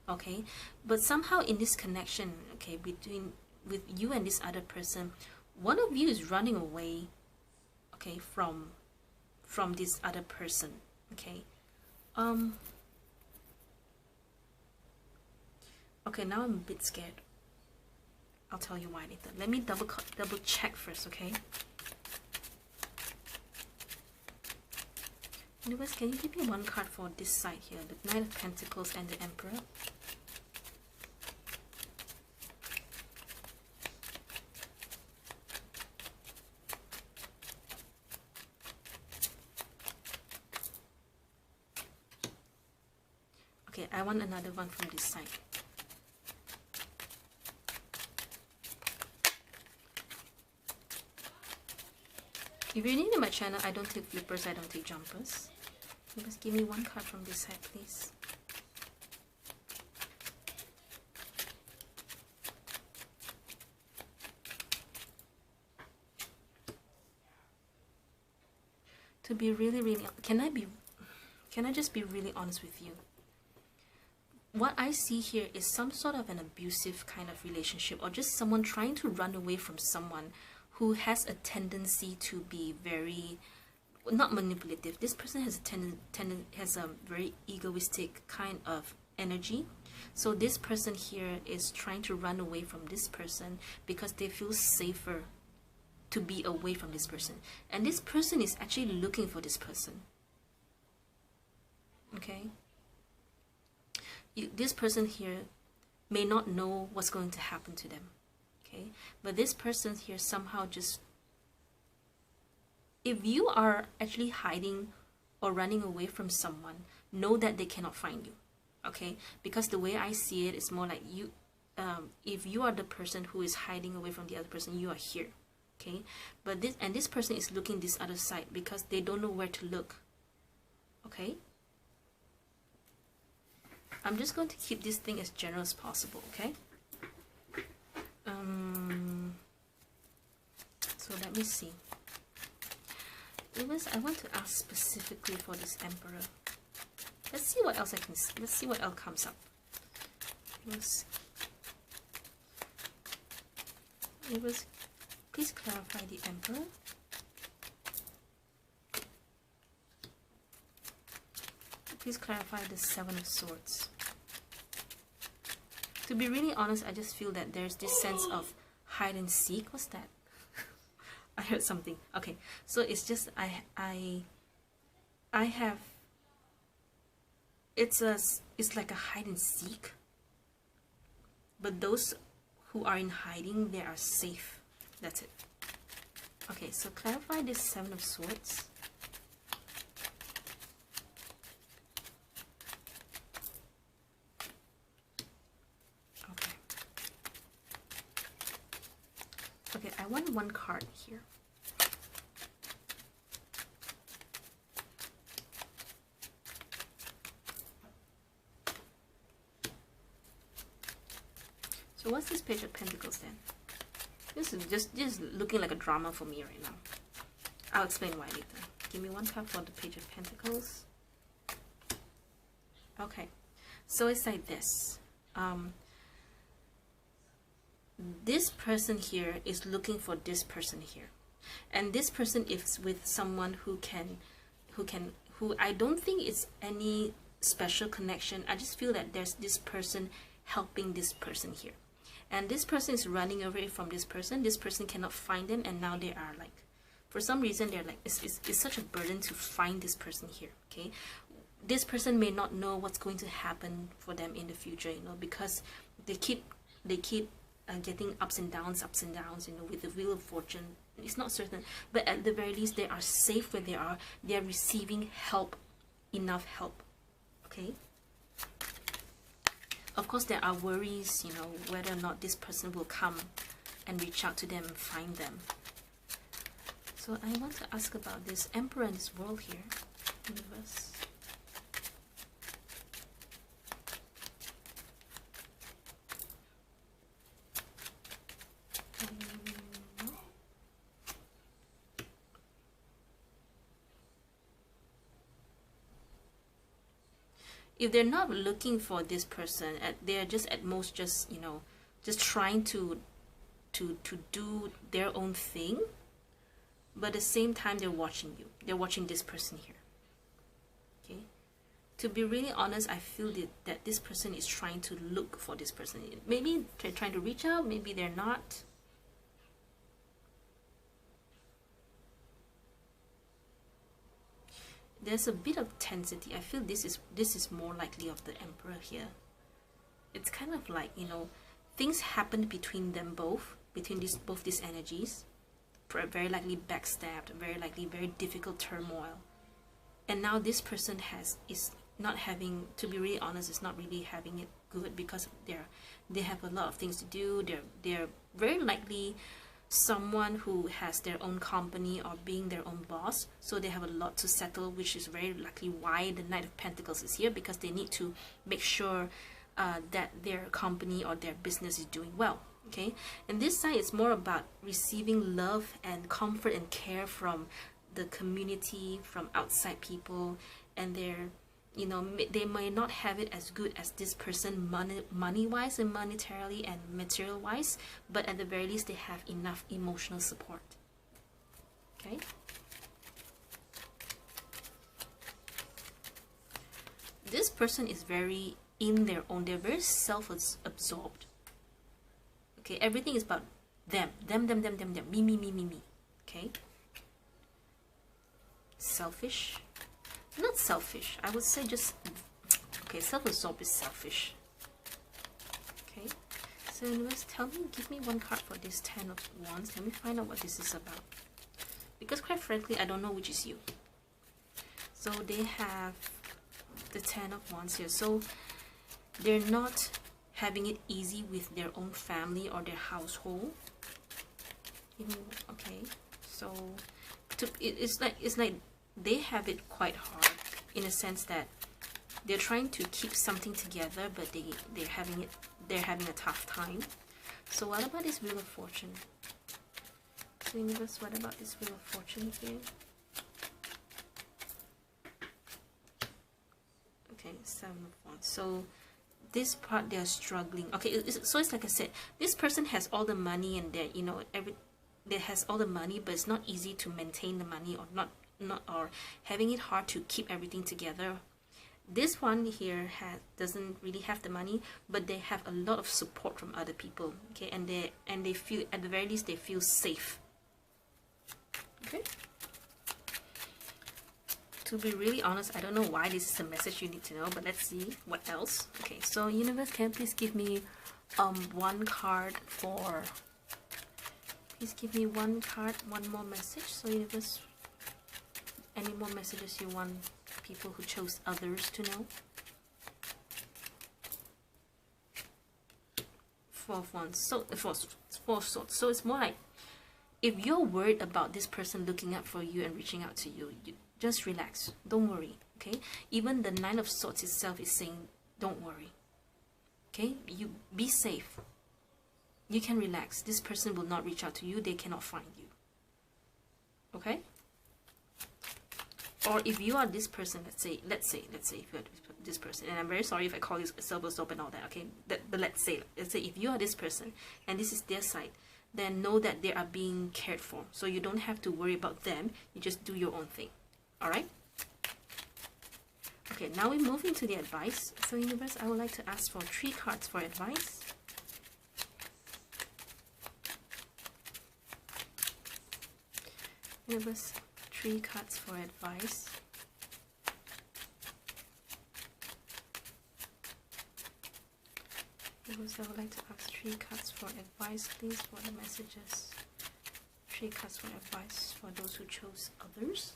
S1: Okay, but somehow in this connection, okay, with you and this other person, one of you is running away, okay, from this other person. Okay, okay, now I'm a bit scared. I'll tell you why later. Let me double check first, okay? Universe, can you give me 1 card for this side here? The Knight of Pentacles and the Emperor. Okay, I want another one from this side. If you're new to my channel, I don't take flippers, I don't take jumpers. Just give me one card from this side, please. To be really, can I just be really honest with you? What I see here is some sort of an abusive kind of relationship, or just someone trying to run away from someone who has a tendency to be very, not manipulative. This person has a very egoistic kind of energy. So this person here is trying to run away from this person because they feel safer to be away from this person. And this person is actually looking for this person. Okay? This person here may not know what's going to happen to them. Okay? But this person here somehow just... If you are actually hiding or running away from someone, know that they cannot find you. Okay? Because the way I see it is more like you... if you are the person who is hiding away from the other person, you are here. Okay? But this person is looking this other side because they don't know where to look. Okay? I'm just going to keep this thing as general as possible, okay? So let me see. I want to ask specifically for this Emperor. Let's see what else I can see. Let's see what else comes up. Please clarify the Emperor. Please clarify the Seven of Swords. To be really honest, I just feel that there's this sense of hide and seek. What's that? I heard something. Okay, so it's just I have. It's like a hide and seek. But those who are in hiding, they are safe. That's it. Okay, so clarify this Seven of Swords. Okay, I want one card here. So what's this Page of Pentacles then? This is just looking like a drama for me right now. I'll explain why later. Give me one card for the Page of Pentacles. Okay, so it's like this. This person here is looking for this person here, and this person is with someone who I don't think it's any special connection. I just feel that there's this person helping this person here, and this person is running away from this person. This person cannot find them, and now they are like, for some reason they're like, it's such a burden to find this person here. Okay, this person may not know what's going to happen for them in the future, you know, because they keep getting ups and downs, you know, with the Wheel of Fortune. It's not certain, but at the very least they are safe where they are. They are receiving help, enough help. Okay, of course there are worries, you know, whether or not this person will come and reach out to them and find them. So I want to ask about this Emperor and this world here, universe. If they're not looking for this person, they're just at most just, you know, just trying to do their own thing, but at the same time they're watching you. They're watching this person here. Okay, to be really honest, I feel that this person is trying to look for this person. Maybe they're trying to reach out, maybe they're not. There's a bit of tensity. I feel this is more likely of the Emperor here. It's kind of like, you know, things happened between them both, between both these energies. Very likely backstabbed, very likely very difficult turmoil. And now this person is not having, to be really honest, is not really having it good, because they have a lot of things to do. They're very likely someone who has their own company or being their own boss, so they have a lot to settle, which is very likely why the Knight of Pentacles is here, because they need to make sure that their company or their business is doing well. Okay, and this side is more about receiving love and comfort and care from the community, from outside people, and they're, you know, they may not have it as good as this person money wise and monetarily and material wise, but at the very least they have enough emotional support. Okay, this person is very in their own, they're very self-absorbed. Okay, everything is about them, me. Okay, selfish, not selfish, I would say just, okay, self-absorbed is selfish. Okay, so universe, tell me, give me one card for this 10 of Wands. Let me find out what this is about, because quite frankly I don't know which is you. So they have the 10 of Wands here, so they're not having it easy with their own family or their household. Okay, so it's like they have it quite hard, in a sense that they're trying to keep something together, but they're having a tough time. So what about this Wheel of Fortune? So universe, what about this Wheel of Fortune here? Okay, 7 of Wands. So this part they're struggling. Okay, so it's like I said, this person has all the money and they, you know, they has all the money, but it's not easy to maintain the money, or not or having it hard to keep everything together. This one here doesn't really have the money, but they have a lot of support from other people. Okay, and they feel, at the very least, they feel safe. Okay. To be really honest, I don't know why this is a message you need to know, but let's see what else. Okay, so universe, can you please give me one card for, please give me one card, one more message. So universe, any more messages you want people who chose others to know? 4 of Wands, so 4 of Swords. So it's more like, if you're worried about this person looking out for you and reaching out to you, just relax, don't worry. Okay, even the 9 of Swords itself is saying don't worry. Okay, you be safe, you can relax. This person will not reach out to you, they cannot find you. Okay, or if you are this person, let's say if you're this person, and I'm very sorry if I call you self-absorbed and all that, okay, but let's say if you are this person and this is their side, then know that they are being cared for, so you don't have to worry about them, you just do your own thing. All right. Okay, now we move into the advice. So universe, I would like to ask for 3 cards for advice. Universe, 3 cards for advice. Universe, I would like to ask 3 cards for advice, please, for the messages. 3 cards for advice for those who chose others.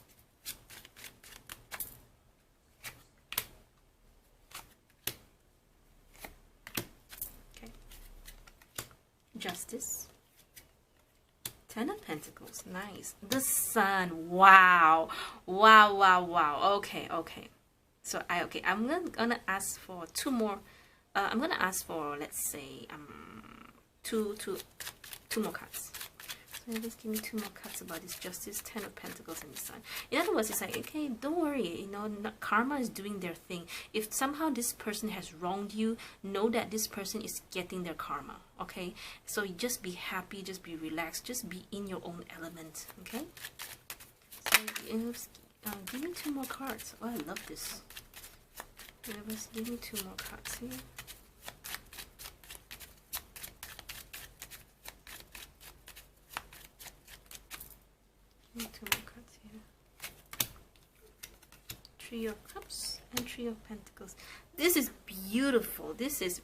S1: Justice, 10 of Pentacles, nice. The Sun, wow. Okay. So I'm gonna ask for 2 more. I'm gonna ask for, let's say, two more cards. So just give me 2 more cards about this Justice, 10 of Pentacles, and the Sun. In other words, it's like, okay, don't worry, you know, karma is doing their thing. If somehow this person has wronged you, know that this person is getting their karma. Okay, so just be happy, just be relaxed, just be in your own element. Okay, so give me 2 more cards. Oh, I love this. Universe, give me 2 more cards here. Give me 2 more cards here. 3 of Cups and 3 of Pentacles. This is beautiful. This is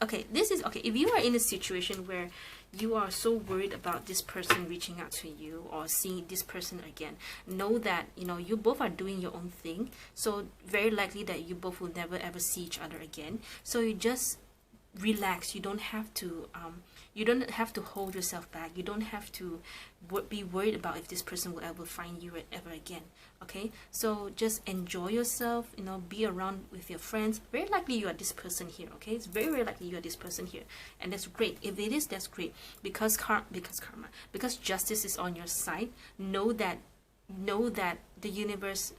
S1: okay. This is okay. If you are in a situation where you are so worried about this person reaching out to you or seeing this person again, know that, you know, you both are doing your own thing. So very likely that you both will never ever see each other again. So you just relax. You don't have to hold yourself back. You don't have to be worried about if this person will ever find you ever again. Okay, so just enjoy yourself, you know, be around with your friends. Very likely you are this person here. Okay, it's very, very likely you are this person here, and that's great. If it is, that's great, because justice is on your side. Know that the universe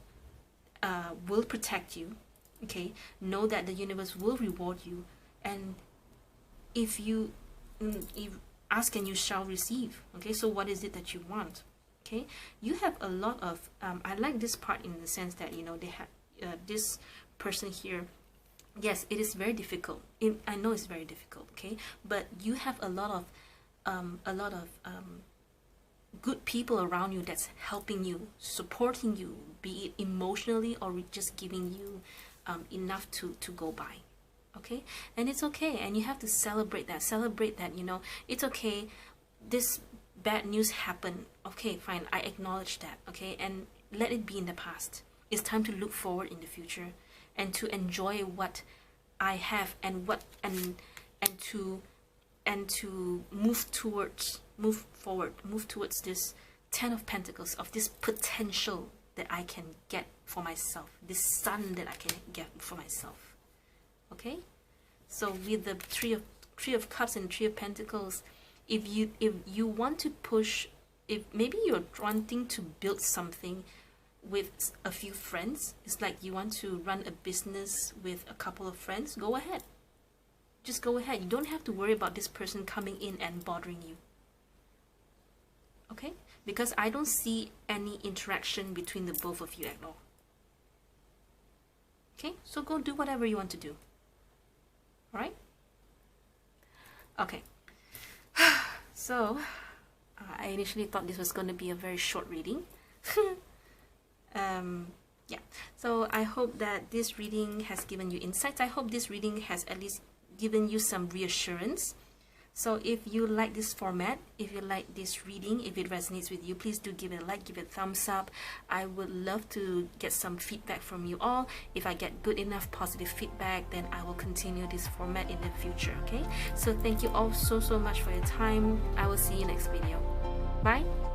S1: will protect you. Okay, know that the universe will reward you, and if you ask and you shall receive. Okay, so what is it that you want? Okay, you have a lot of I like this part in the sense that, you know, they have this person here. Yes, it is very difficult. I know it's very difficult. Okay, but you have a lot of good people around you that's helping you, supporting you, be it emotionally or just giving you enough to go by. Okay, and it's okay, and you have to celebrate that, you know, it's okay, this bad news happened. Okay, fine, I acknowledge that. Okay, and let it be in the past. It's time to look forward in the future and to enjoy what I have, and to move towards this 10 of Pentacles, of this potential that I can get for myself, this sun that I can get for myself. Okay, so with the three of Cups and Three of Pentacles, if you want to push, if maybe you're wanting to build something with a few friends, it's like you want to run a business with a couple of friends, go ahead. Just go ahead. You don't have to worry about this person coming in and bothering you. Okay? Because I don't see any interaction between the both of you at all. Okay? So go do whatever you want to do. Alright? Okay. So, I initially thought this was going to be a very short reading. Yeah. So, I hope that this reading has given you insights. I hope this reading has at least given you some reassurance. So if you like this format, if you like this reading, if it resonates with you, please do give it a like, give it a thumbs up. I would love to get some feedback from you all. If I get good enough positive feedback, then I will continue this format in the future, okay? So thank you all so much for your time. I will see you next video. Bye!